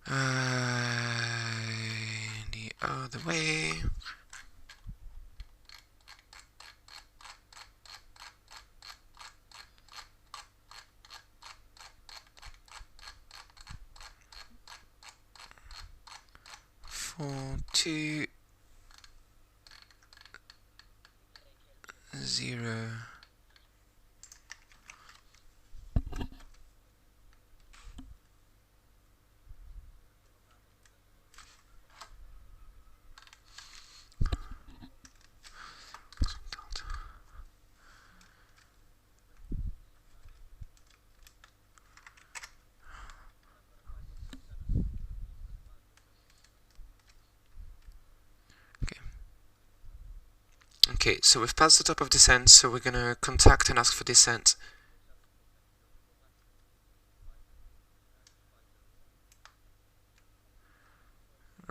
The other way. Four, 2, 0. Okay, so we've passed the top of descent, so we're gonna contact and ask for descent.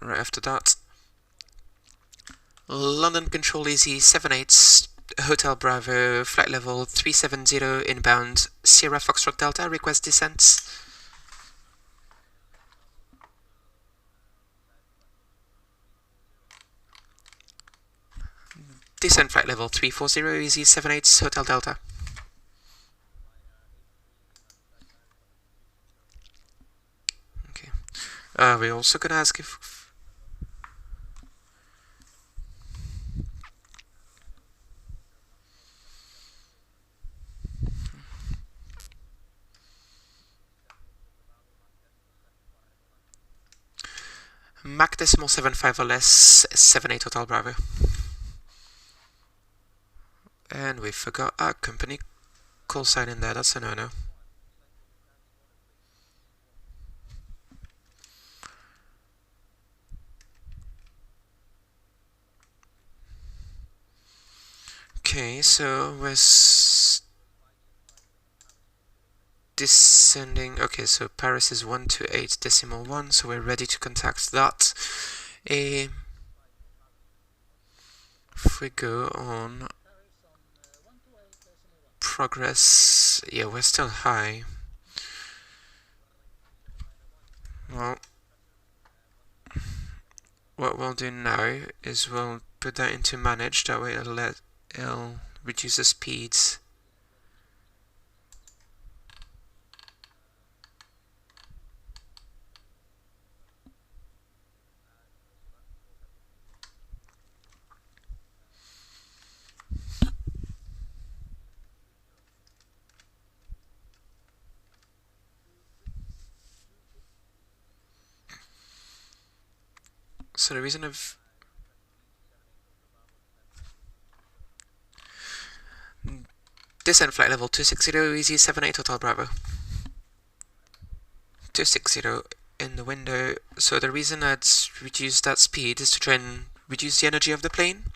Right after that, London Control Easy 78 Hotel Bravo, flight level 370 inbound, Sierra Foxtrot Delta, request descent. Descent flight level 340, Easy 78 Hotel Delta. Okay. We're also gonna ask if... Mach decimal 75 or less, 78 Hotel Bravo. And we forgot our company call sign in there, that's a no-no. Okay, so we're descending. Okay, so Paris is 128.1, so we're ready to contact that. If we go on progress, yeah, we're still high. Well, what we'll do now is we'll put that into manage, that way it'll reduce the speeds. So the reason of descent flight level 260, easy 78 Hotel Bravo. 260 in the window. So the reason I'd reduce that speed is to try and reduce the energy of the plane.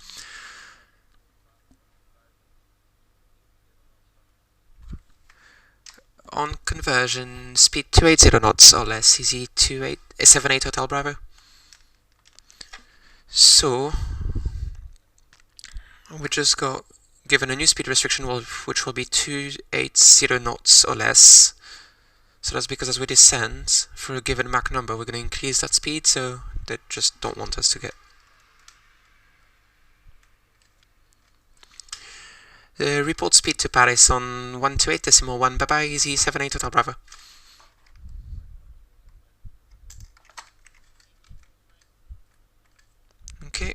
on conversion, speed 280 knots or less, easy 78 Hotel Bravo. So, we just got given a new speed restriction which will be 280 knots or less. So that's because as we descend for a given Mach number, we're going to increase that speed, so they just don't want us to get. Report speed to Paris on 128.1, bye bye, easy 78 Hotel Bravo. Okay.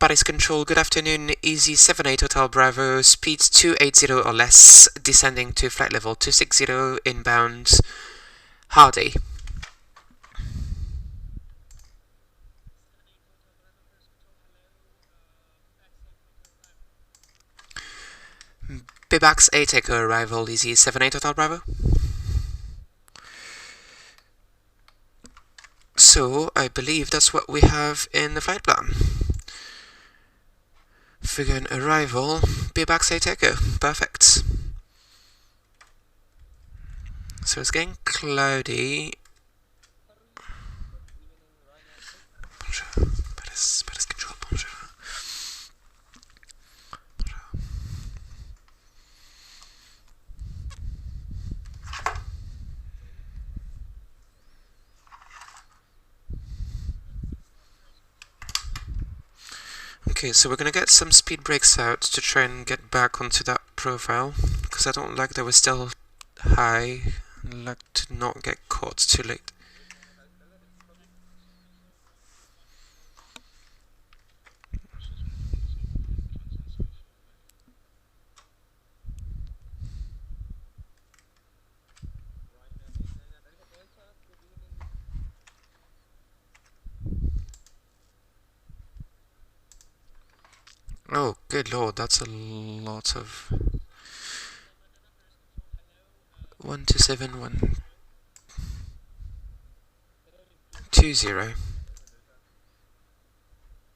Paris Control, good afternoon, easy 78 Hotel Bravo, speeds 280 or less, descending to flight level 260, inbound, Hardy. Airbus A319 arrival, easy 78 Hotel Bravo. So, I believe that's what we have in the flight plan. Figure an arrival, Airbus A319, perfect. So it's getting cloudy. Bonjour, Paris Control, bonjour. Okay, so we're gonna get some speed brakes out to try and get back onto that profile, because I don't like that we're still high. I'd like to not get caught too late. Oh, good lord, that's a lot of 127120.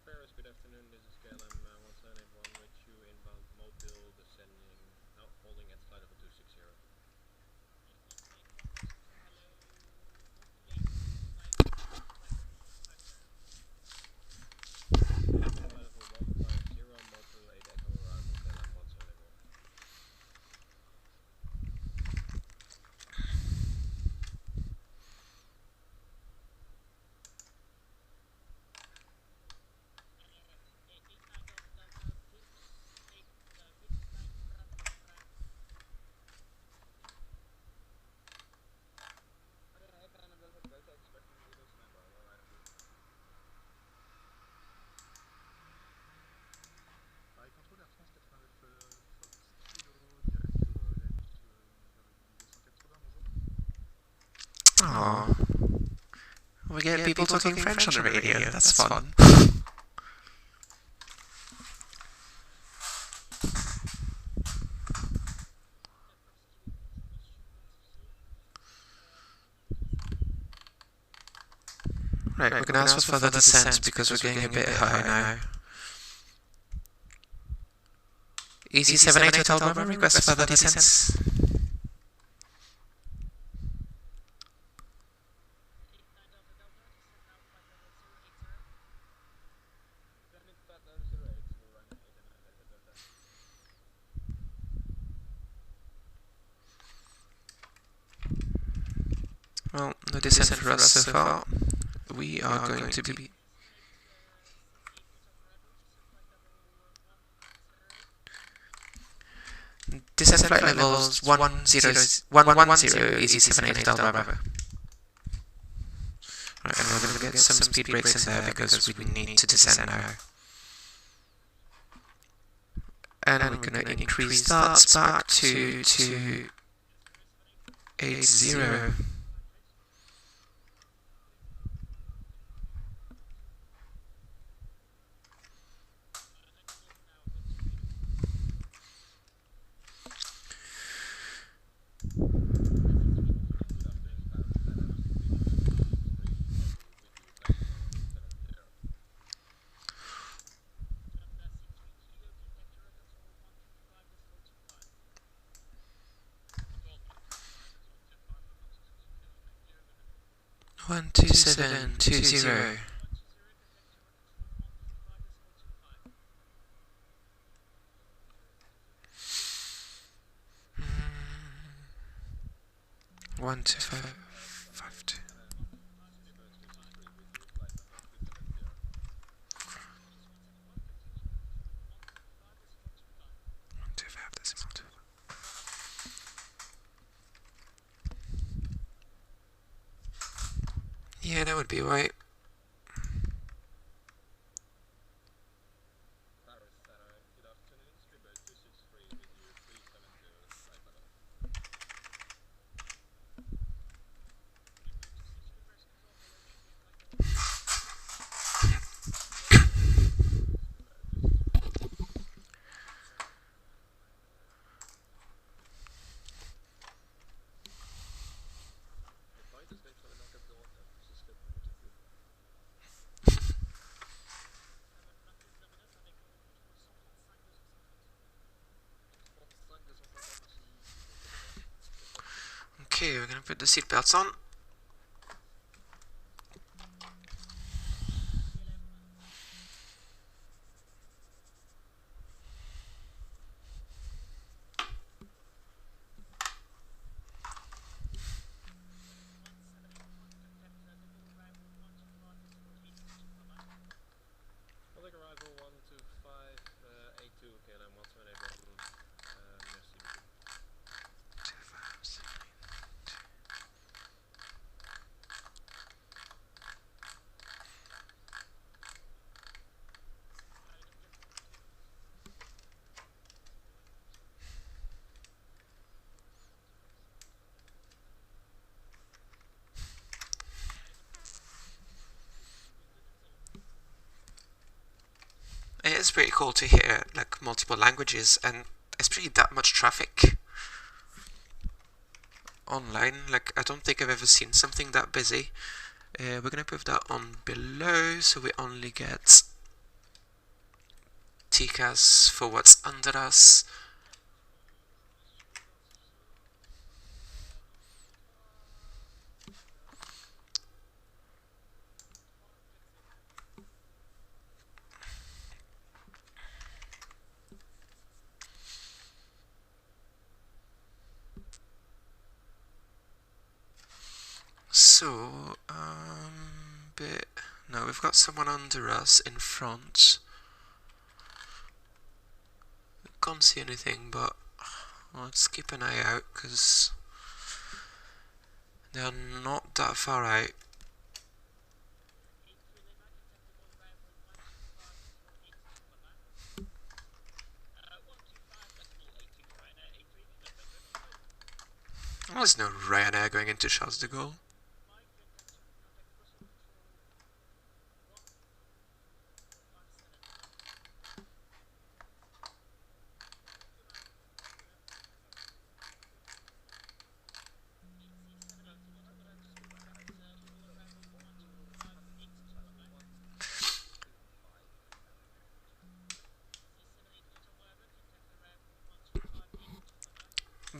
Paris, good afternoon. This is KLM 1781 with you inbound Mobile, descending, now holding at flight level 260. Flight level 150, Mobile 8 Echo arrival, KLM 1781.
Aww. We get people talking French on the radio, that's fun. Right, we're gonna ask for further descent because we're getting a bit high now. Easy 78 Hotel Bravo, request further descent. Well, no descent for us so far. We are going to be descent flight levels 110, easy 78 Hotel Bravo. Right, and we're going to get some speed brakes in there because we need to descend now. And we're going to increase that back to 280. 12720. One two five five two. 125 decimal two. Yeah, that would be right.
Paris, good afternoon. Scribble 263 with you 370 flight level. Deploy the stage for the knock-up door and suspect immediately.
Okay, we're gonna put the seatbelts on.
Public arrival 12582 KLM 178 merci beaucoup.
257. It is pretty cool to hear like multiple languages, and especially that much traffic online. Like, I don't think I've ever seen something that busy. We're gonna put that on below so we only get TCAS for what's under us. So, no, we've got someone under us in front. Can't see anything, but let's keep an eye out because they're not that far out. Well, there's no Ryanair going into Charles de Gaulle.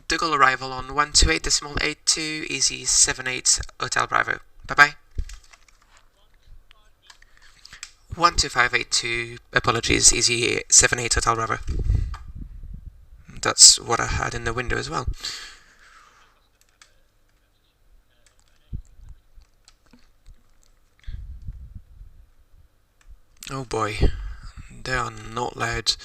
De Gaulle arrival on 128.82, easy 78 Hotel Bravo. Bye bye. 12582, apologies, easy 78 Hotel Bravo. That's what I had in the window as well. Oh boy, they are not loud.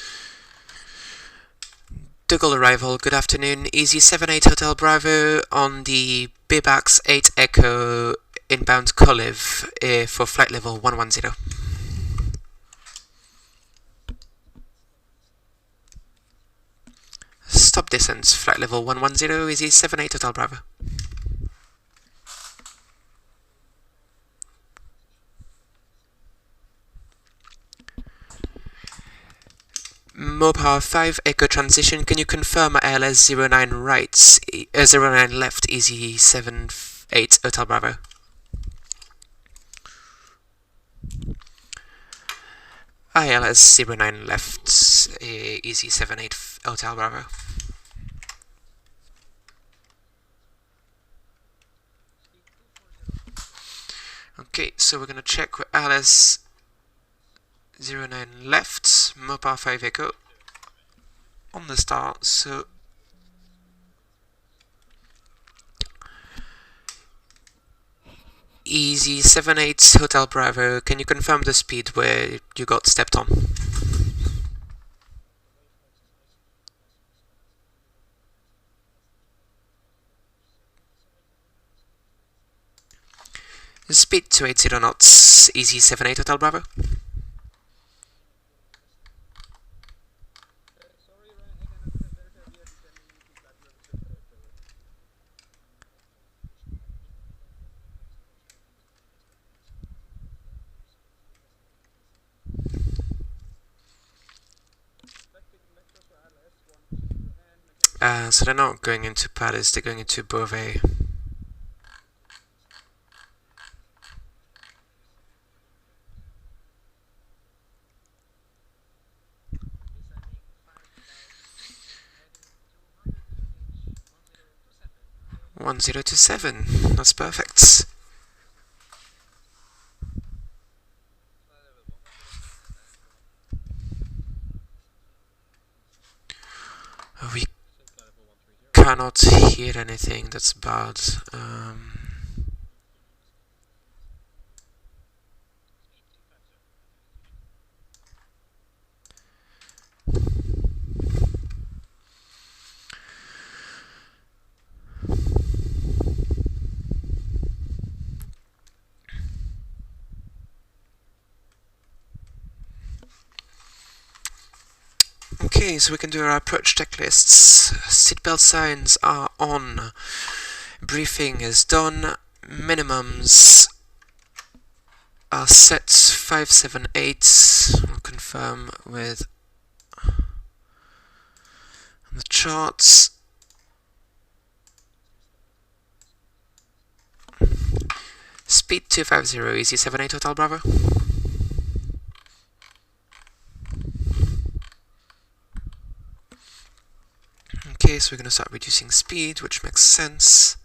De Gaulle arrival, good afternoon, easy 78 Hotel Bravo on the Bibax 8 Echo inbound Koliv for flight level 110. Stop descent, flight level 110, easy 78 Hotel Bravo. Mobile 5 Echo transition, can you confirm ILS 09 right, 09 left, easy 78 Hotel Bravo. ILS 09 left, easy 78 Hotel Bravo. Okay, so we're gonna check with Alice 09 left, Mopar 5 Echo on the start, so Easy 78 Hotel Bravo, can you confirm the speed where you got stepped on? Speed 280 knots, Easy 78 Hotel Bravo. So they're not going into Paris, they're going into Beauvais. One 1027, that's perfect. We cannot hear anything, that's bad. Okay, so we can do our approach checklists. Seatbelt signs are on. Briefing is done. Minimums are set 578. I'll confirm with the charts. Speed 250, Easy 78 Hotel Bravo. Okay, so we're going to start reducing speed, which makes sense.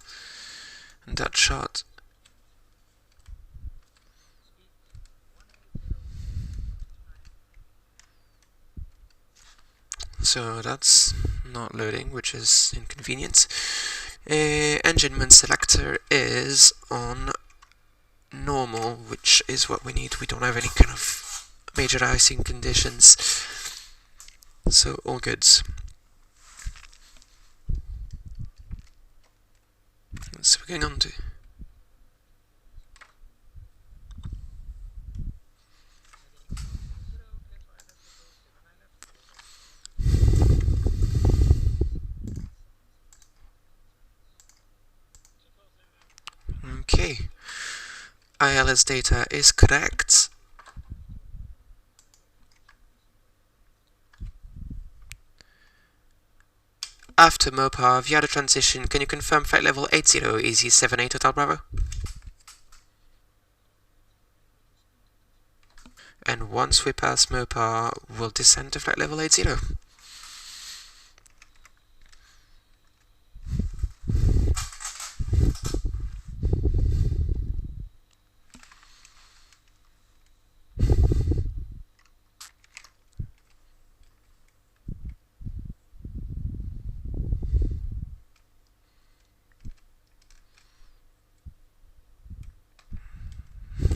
And that chart. So that's not loading, which is inconvenient. Engine main selector is on normal, which is what we need. We don't have any kind of major icing conditions, so all good. So we're going on to okay. ILS data is correct. After Mopar, via the transition, can you confirm flight level 80, Easy 78 Hotel Bravo? And once we pass Mopar, we'll descend to flight level 80.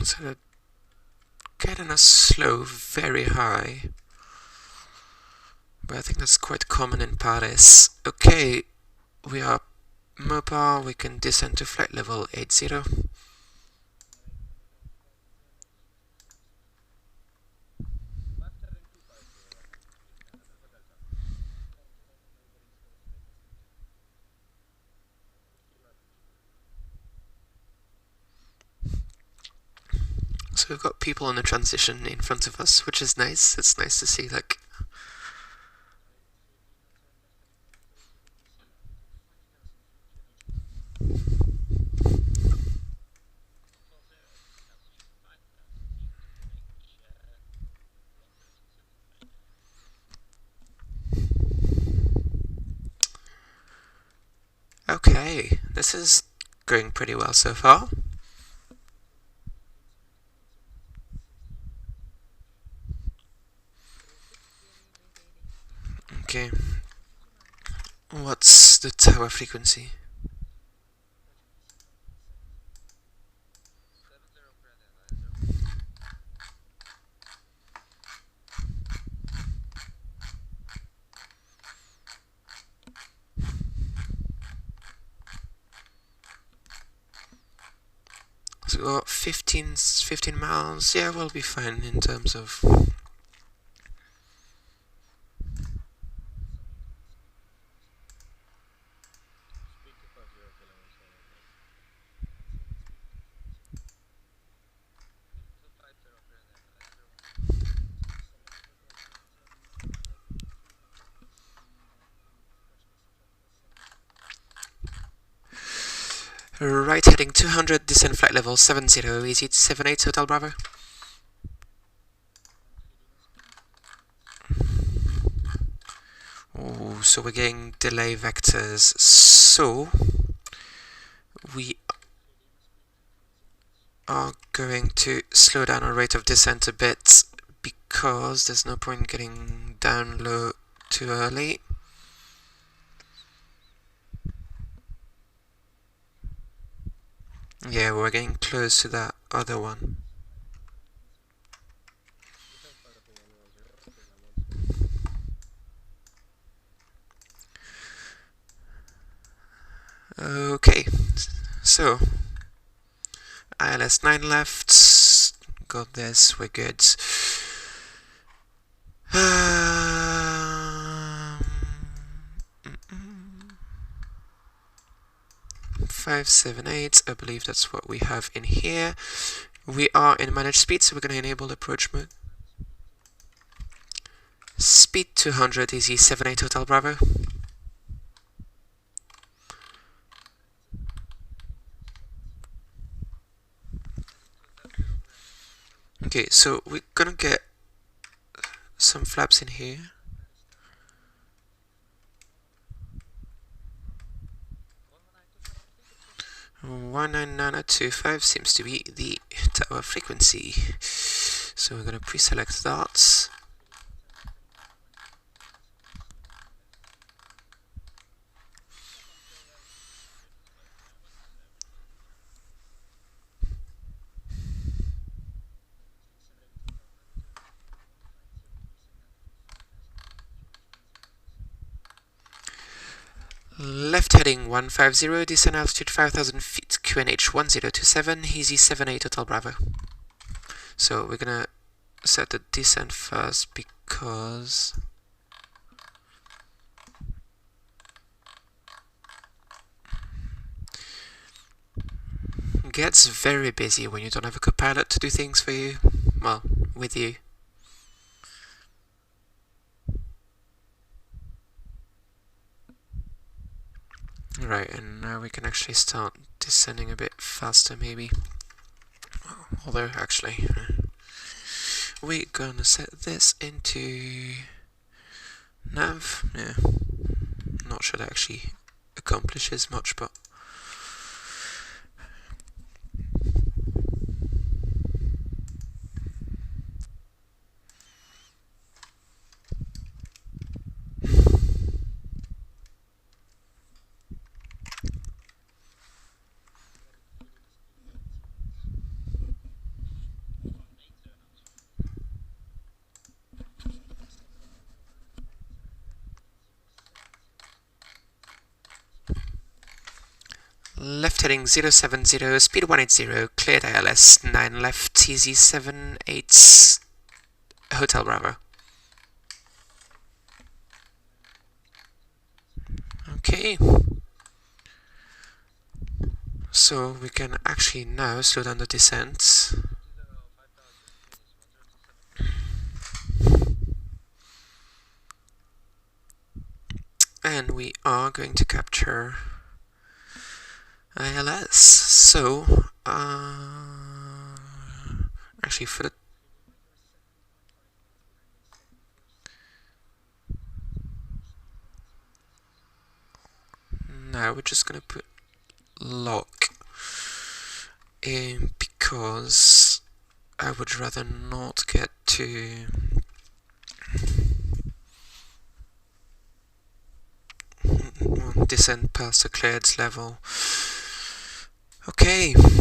So getting us slow, very high, but I think that's quite common in Paris. Okay, we are Mopar, we can descend to flight level 80. So we've got people on the transition in front of us, which is nice. It's nice to see, like, okay, this is going pretty well so far. Okay. What's the tower frequency? So we got 15 miles. Yeah, we'll be fine in terms of.
Speed to 50 Kilo 179.
Right heading 200, descent flight level 70, easy 78 Hotel Bravo. Oh, so we're getting delay vectors. So we are going to slow down our rate of descent a bit because there's no point getting down low too early. Yeah, we're getting close to that other one.
Descent flight level 110, I'm on speed.
Okay, so ILS 9 left, got this, we're good. 578, I believe that's what we have in here. We are in managed speed, so we're going to enable approach mode. Speed 200, easy 78 Hotel Bravo. Okay, so we're gonna get some flaps in here. One 199.25 seems to be the tower frequency. So we're gonna pre-select that. Left heading 150, descent altitude 5,000 feet, QNH 1027, easy 78 Hotel Bravo. So we're gonna set the descent first because it gets very busy when you don't have a co-pilot to do things for you, well, with you. Right, and now we can actually start descending a bit faster maybe. Although, actually, we're gonna set this into nav. Yeah, not sure that actually accomplishes much, but left heading 070, speed 180, cleared ILS 9 left, easy 78 Hotel Bravo. Okay, so we can actually now slow down the descent. And we are going to capture ILS. So, actually for the now we're just gonna put lock in because I would rather not get to descent past the cleared level. Okay.
Descent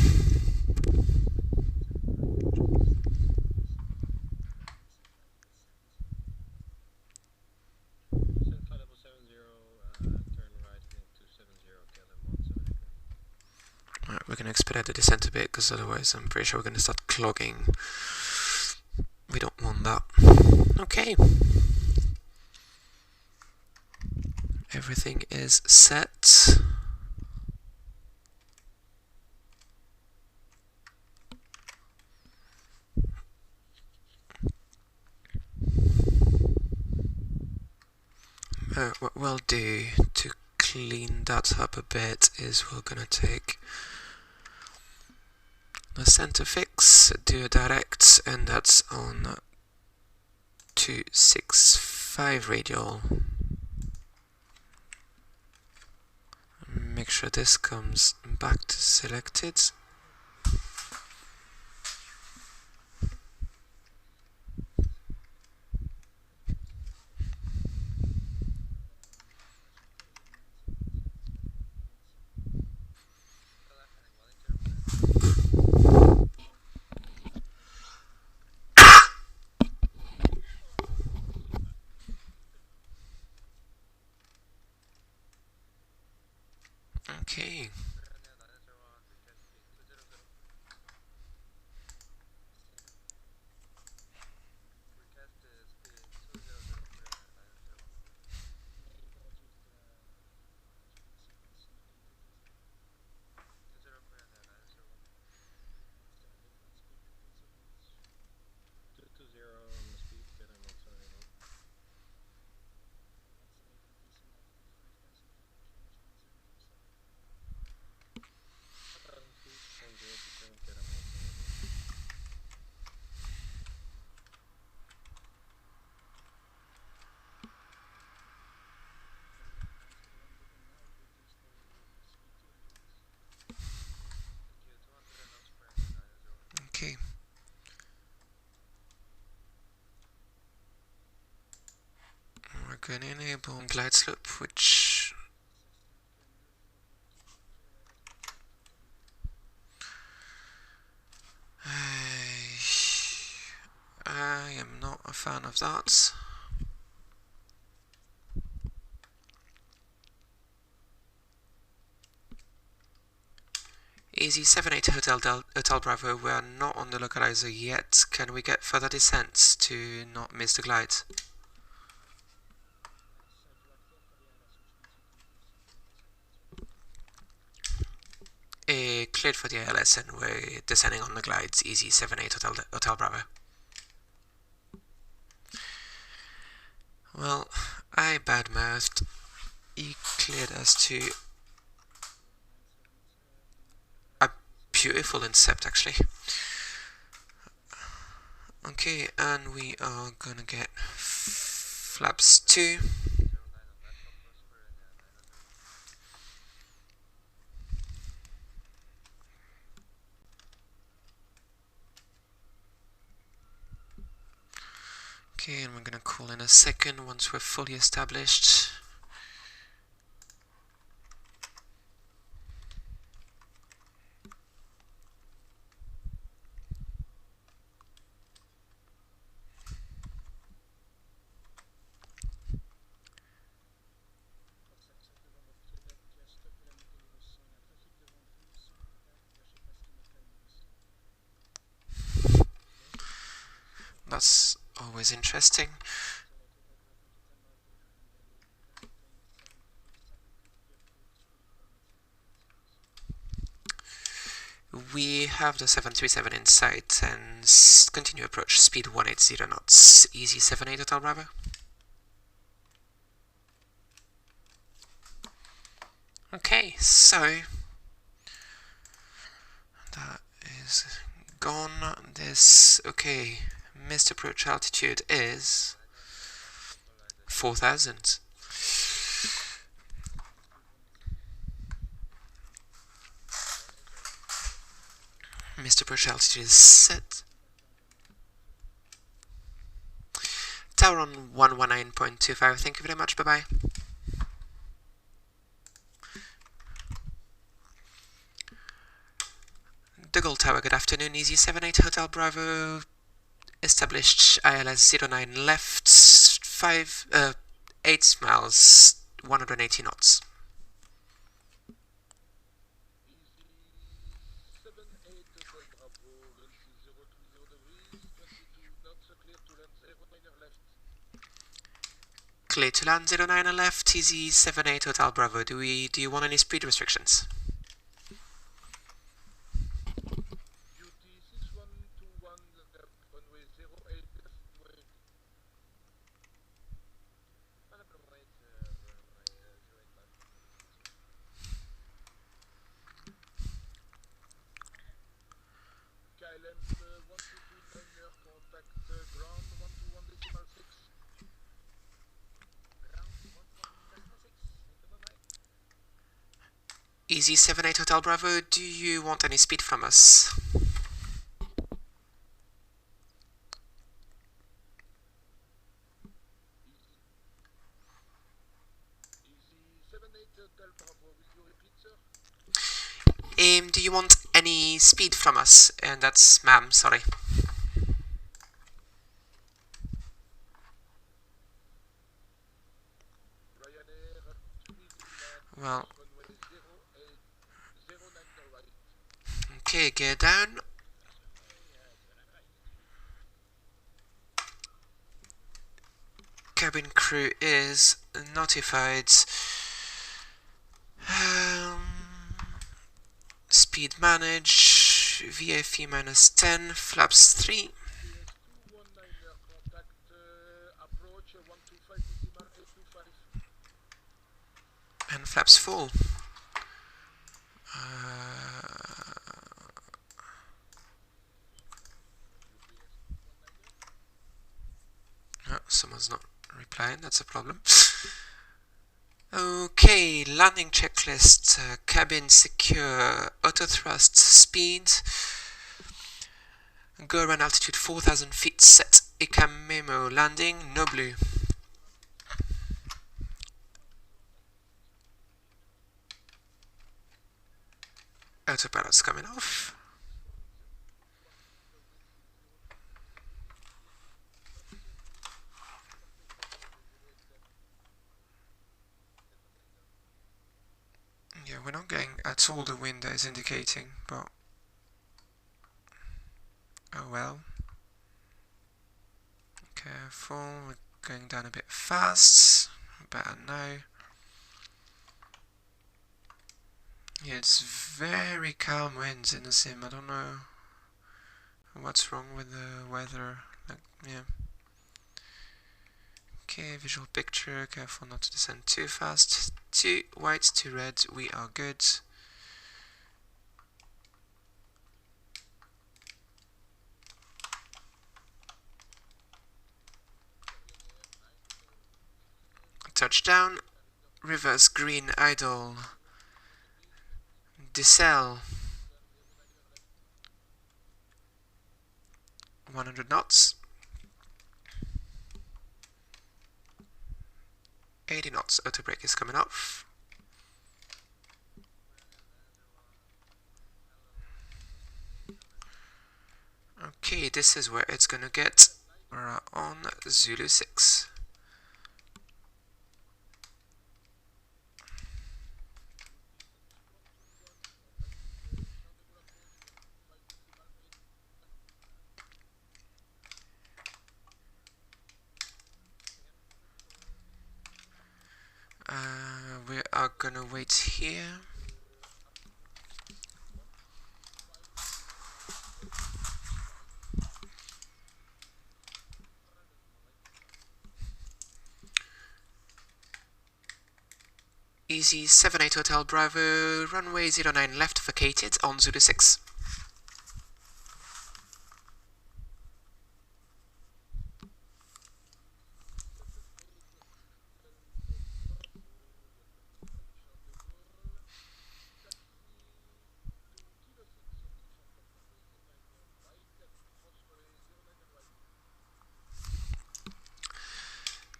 flight level 70, turn right heading to 70, KLM 178.
Right, we're going to expedite the descent a bit, because otherwise I'm pretty sure we're going to start clogging. We don't want that. Okay. Everything is set. What we'll do to clean that up a bit is we're going to take the center fix, do a direct, and that's on 265 radial. Make sure this comes back to selected. Okay.
On the speed, KLM 178.
Okay. We're going to enable glide slope, which I am not a fan of that. Easy 78 Hotel Bravo, we are not on the localizer yet. Can we get further descents to not miss the glide? Cleared for the ILS and we're descending on the glides. Easy 78 Hotel Bravo. Well, I badmouthed. He cleared us to a beautiful incept, actually. Okay, and we are gonna get flaps 2. Okay, and we're gonna call in a second once we're fully established. That's always interesting. We have the 737 in sight and continue approach, speed 180 knots, easy 78 Hotel Bravo. Okay, so that is gone. This, okay, missed approach altitude is 4,000. Missed approach altitude is set. Tower on 119.25, thank you very much, bye bye. the Gaulle Tower, good afternoon. Easy 78 Hotel Bravo, established ILS 09 left, 8 miles, 180 knots. Clear to land 09 left, Easy 78 Hotel Bravo. Do you want any speed restrictions? Easy 78 Hotel Bravo, do you want any speed from us? Do you want any speed from us? And that's ma'am, sorry. Well, okay, gear down. Cabin crew is notified. Speed manage, VFE minus 10, flaps 3. And flaps full. Oh, someone's not replying, that's a problem. Okay, landing checklist, cabin secure, auto thrust, speed, go around altitude 4,000 feet, set, ICAM memo, landing, no blue. Autopilot's coming off. Yeah, we're not getting at all the wind that is indicating, but oh well. Careful, we're going down a bit fast. Better now. Yeah, it's very calm winds in the sim. I don't know what's wrong with the weather. Like, yeah. Okay, visual picture. Careful not to descend too fast. 2 white, 2 red. We are good. Touchdown. Reverse green idle. Decel. 100 knots. 80 knots. Auto brake is coming off. Okay, this is where it's gonna get. We're on Zulu 6. We are gonna wait here. Easy 78 Hotel Bravo, runway 09 left vacated on Zulu 6.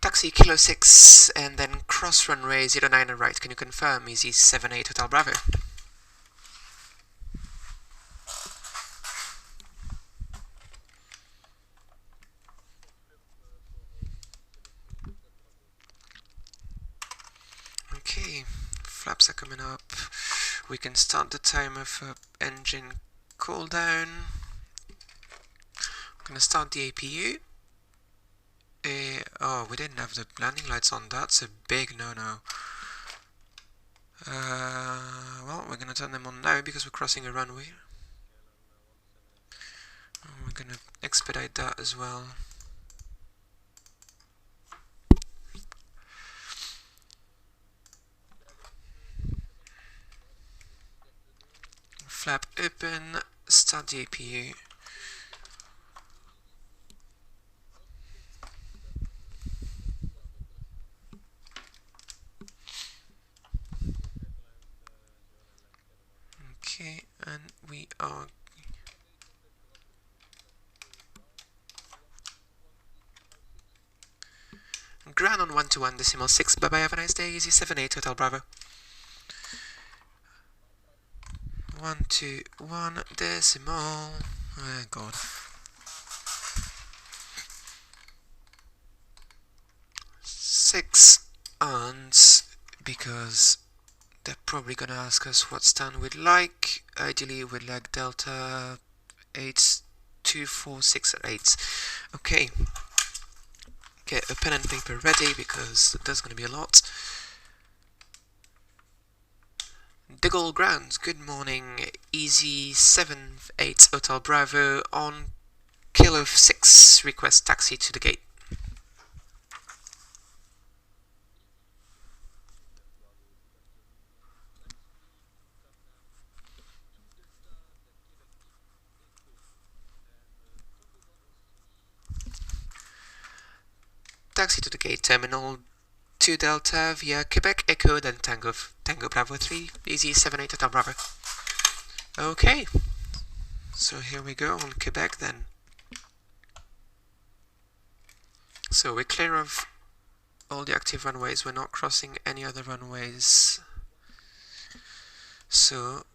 Taxi Kilo 6 and then cross runway 09 and right. Can you confirm? Easy 78 Hotel Bravo. flaps are coming up. We can start the timer for engine cool down. I'm gonna start the APU. Oh, we didn't have the landing lights on. That's a big no-no. Well, we're gonna turn them on now because we're crossing a runway. We're gonna expedite that as well. Flap open, start the APU. Okay, and we are ground on 121.6. Bye bye, have a nice day. Easy 78 Hotel Bravo. 121 decimal. Oh god. 6 aunts, because they're probably gonna ask us what stand we'd like. Ideally we'd like Delta 8, 2, 4, 6 or 8. Okay. Get a pen and paper ready because there's gonna be a lot. De Gaulle grounds, good morning. Easy 78 Hotel Bravo on Kilo 6. Request taxi to the gate. Taxi to the gate terminal 2 Delta via Quebec Echo, then Tango Bravo 3, Easy 78 Hotel Bravo. Okay, so here we go on Quebec then. So we're clear of all the active runways, we're not crossing any other runways. So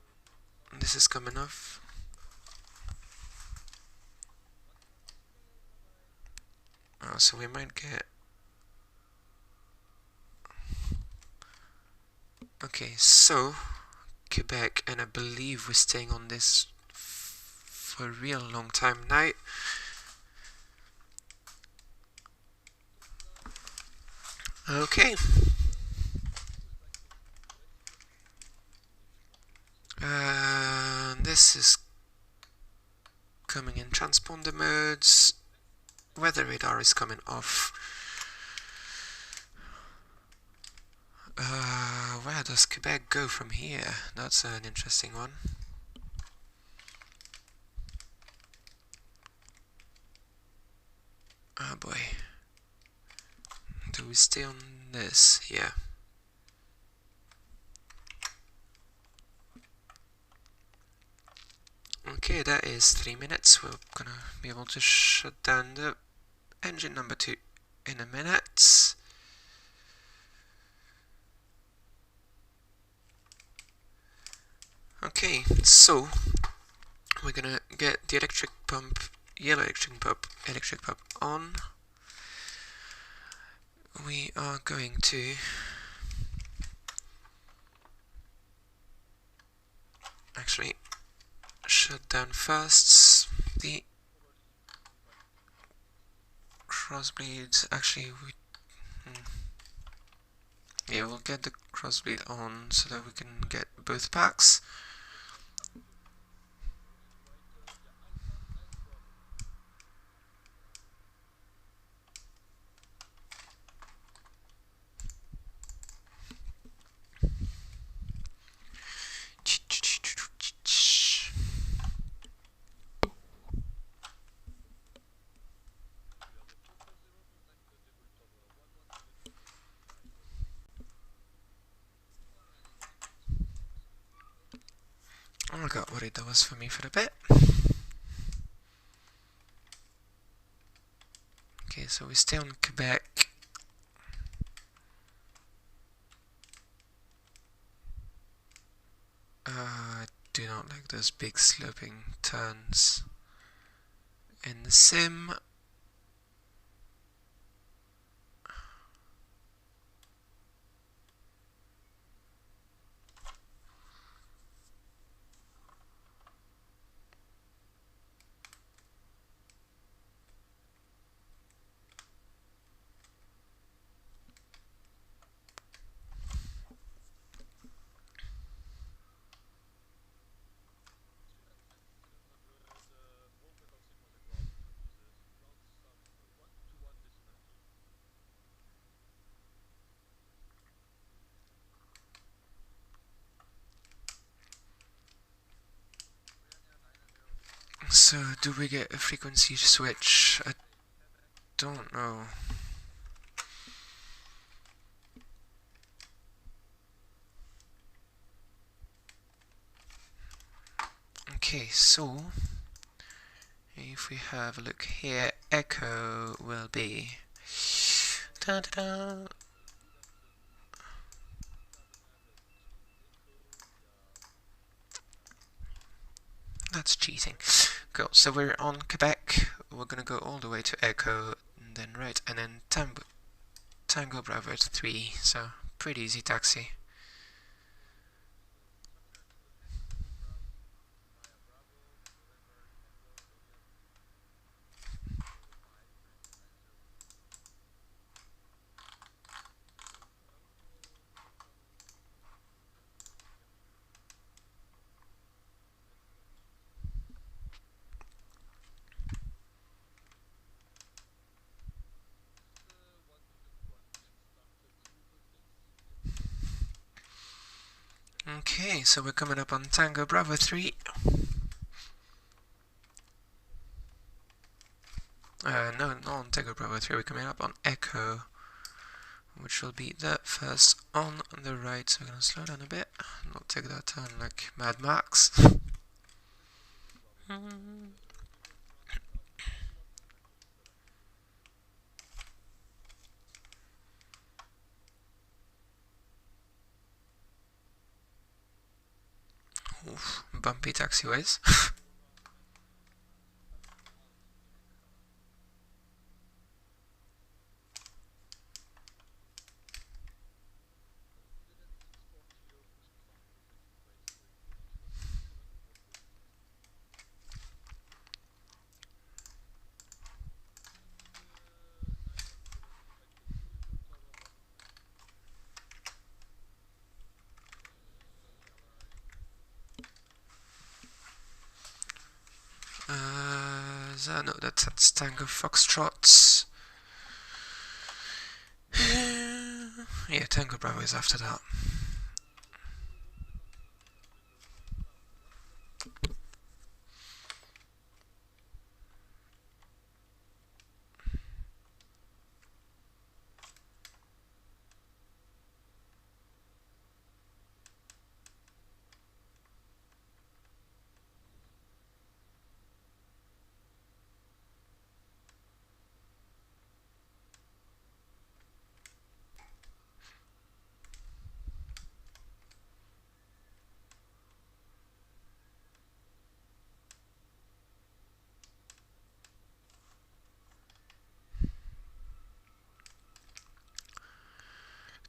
this is coming off. Oh, so we might get... Okay, so Quebec, and I believe we're staying on this for a real long time now. Okay. This is coming in transponder modes. Weather radar is coming off. Where does Quebec go from here? That's an interesting one. Oh boy. Do we stay on this? Yeah. Okay, that is 3 minutes. We're gonna be able to shut down the engine number 2 in a minute. Okay, so we're gonna get the electric pump, yellow electric pump on. We are going to actually shut down first the crossbleed. Actually, yeah, we'll get the crossbleed on so that we can get both packs. Oh, I got worried that was for me for a bit. Okay, so we stay on Quebec. I do not like those big sloping turns in the sim. So, do we get a frequency switch? I don't know. Okay, so if we have a look here, echo will be da -da -da. That's cheating. Cool. So we're on Quebec. We're gonna go all the way to echo, and then right, and then Tango Bravo 3. So pretty easy taxi. Okay, so we're coming up on Tango Bravo 3. No, not on Tango Bravo 3, we're coming up on Echo, which will be the first on the right. So we're gonna slow down a bit, not take that turn like Mad Max. Oof, bumpy taxiways. No, that's Tango Foxtrot. Yeah, Tango Bravo is after that.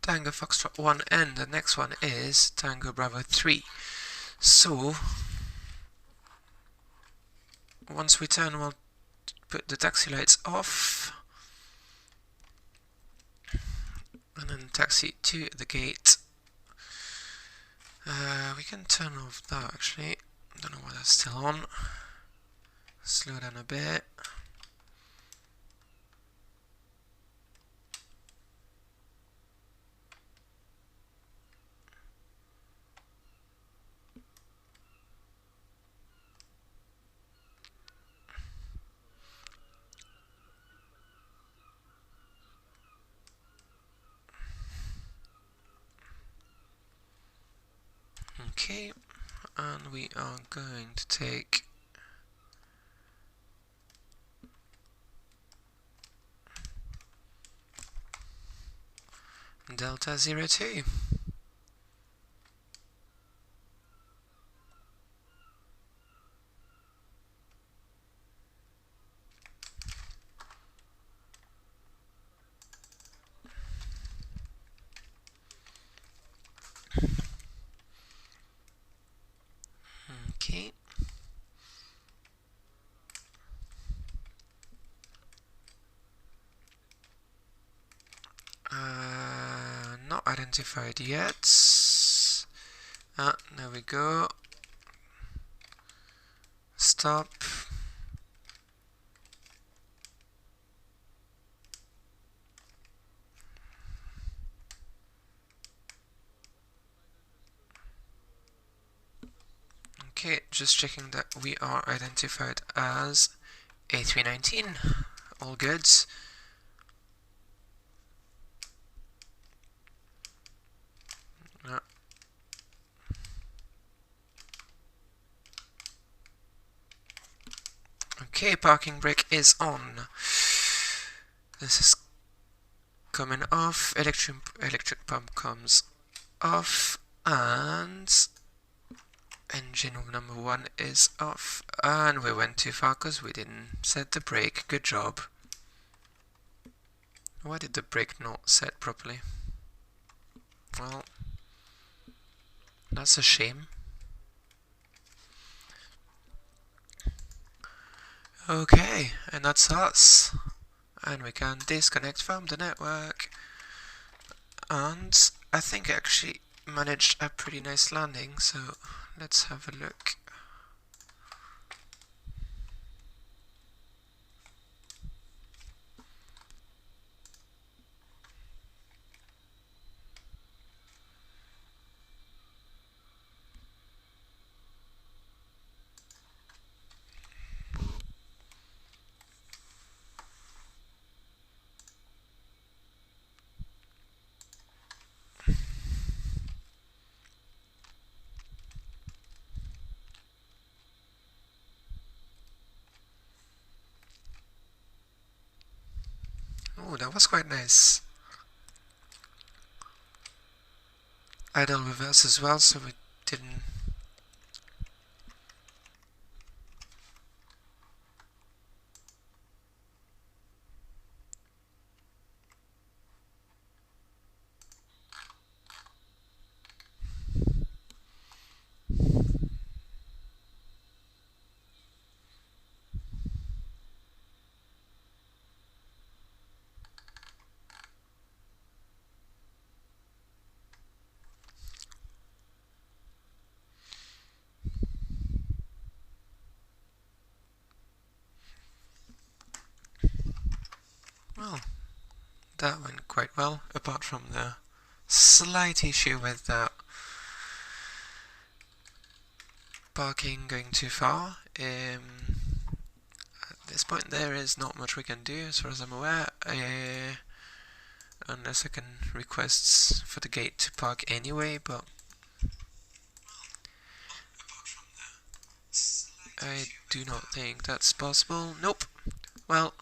Tango Foxtrot 1 and the next one is Tango Bravo 3. So, once we turn, we'll put the taxi lights off and then taxi to the gate. We can turn off that actually. Don't know why that's still on. Slow down a bit. Okay, and we are going to take Delta 02. Okay. Not identified yet. There we go. Stop. Okay, just checking that we are identified as A319. All good. No. Okay, parking brake is on. This is coming off. Electric pump comes off, and engine number 1 is off. And we went too far because we didn't set the brake. Good job. Why did the brake not set properly? Well, that's a shame. Okay, and that's us. And we can disconnect from the network. And I think I actually managed a pretty nice landing, so let's have a look. Oh, that was quite nice. Idle reverse as well, so we didn't. Well, that went quite well, apart from the slight issue with the parking going too far. At this point there is not much we can do as far as I'm aware, unless I can request for the gate to park anyway, but I do not think that's possible. Nope. Well,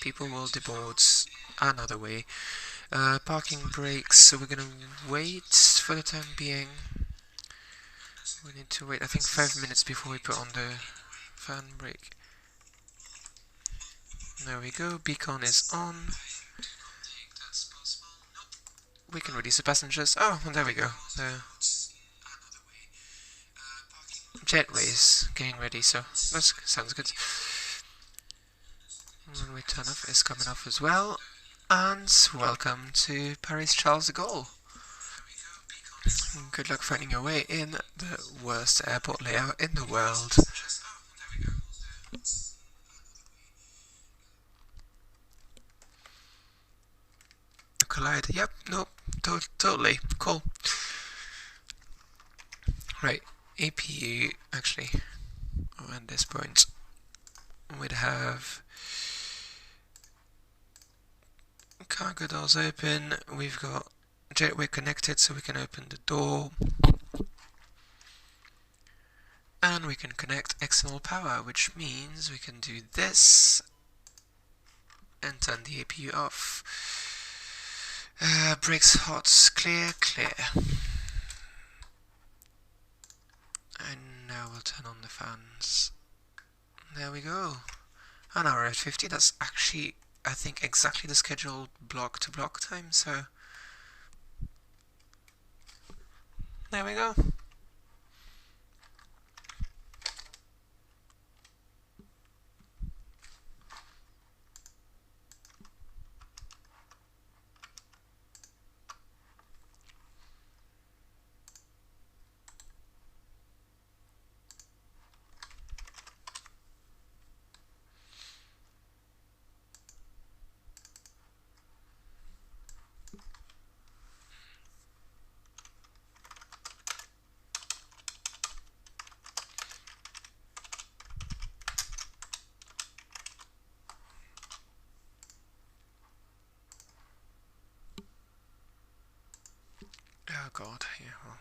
people will deboard another way. Parking brakes, so we're gonna wait for the time being. We need to wait, I think, 5 minutes before we put on the fan brake. There we go, beacon is on. We can release the passengers. Oh, and there we go. The jetway is getting ready, so that sounds good. When we turn off, is coming off as well. And welcome to Paris Charles de Gaulle. Good luck finding your way in the worst airport layout in the world. A collider, yep, nope, totally, cool. Right, APU, actually, at this point, we'd have cargo doors open, we've got jetway connected so we can open the door, and we can connect external power, which means we can do this and turn the APU off. Brakes hot, clear, clear. And now we'll turn on the fans. There we go. An hour at 50, that's actually, I think, exactly the scheduled block to block time, so there we go. Oh god, yeah, well.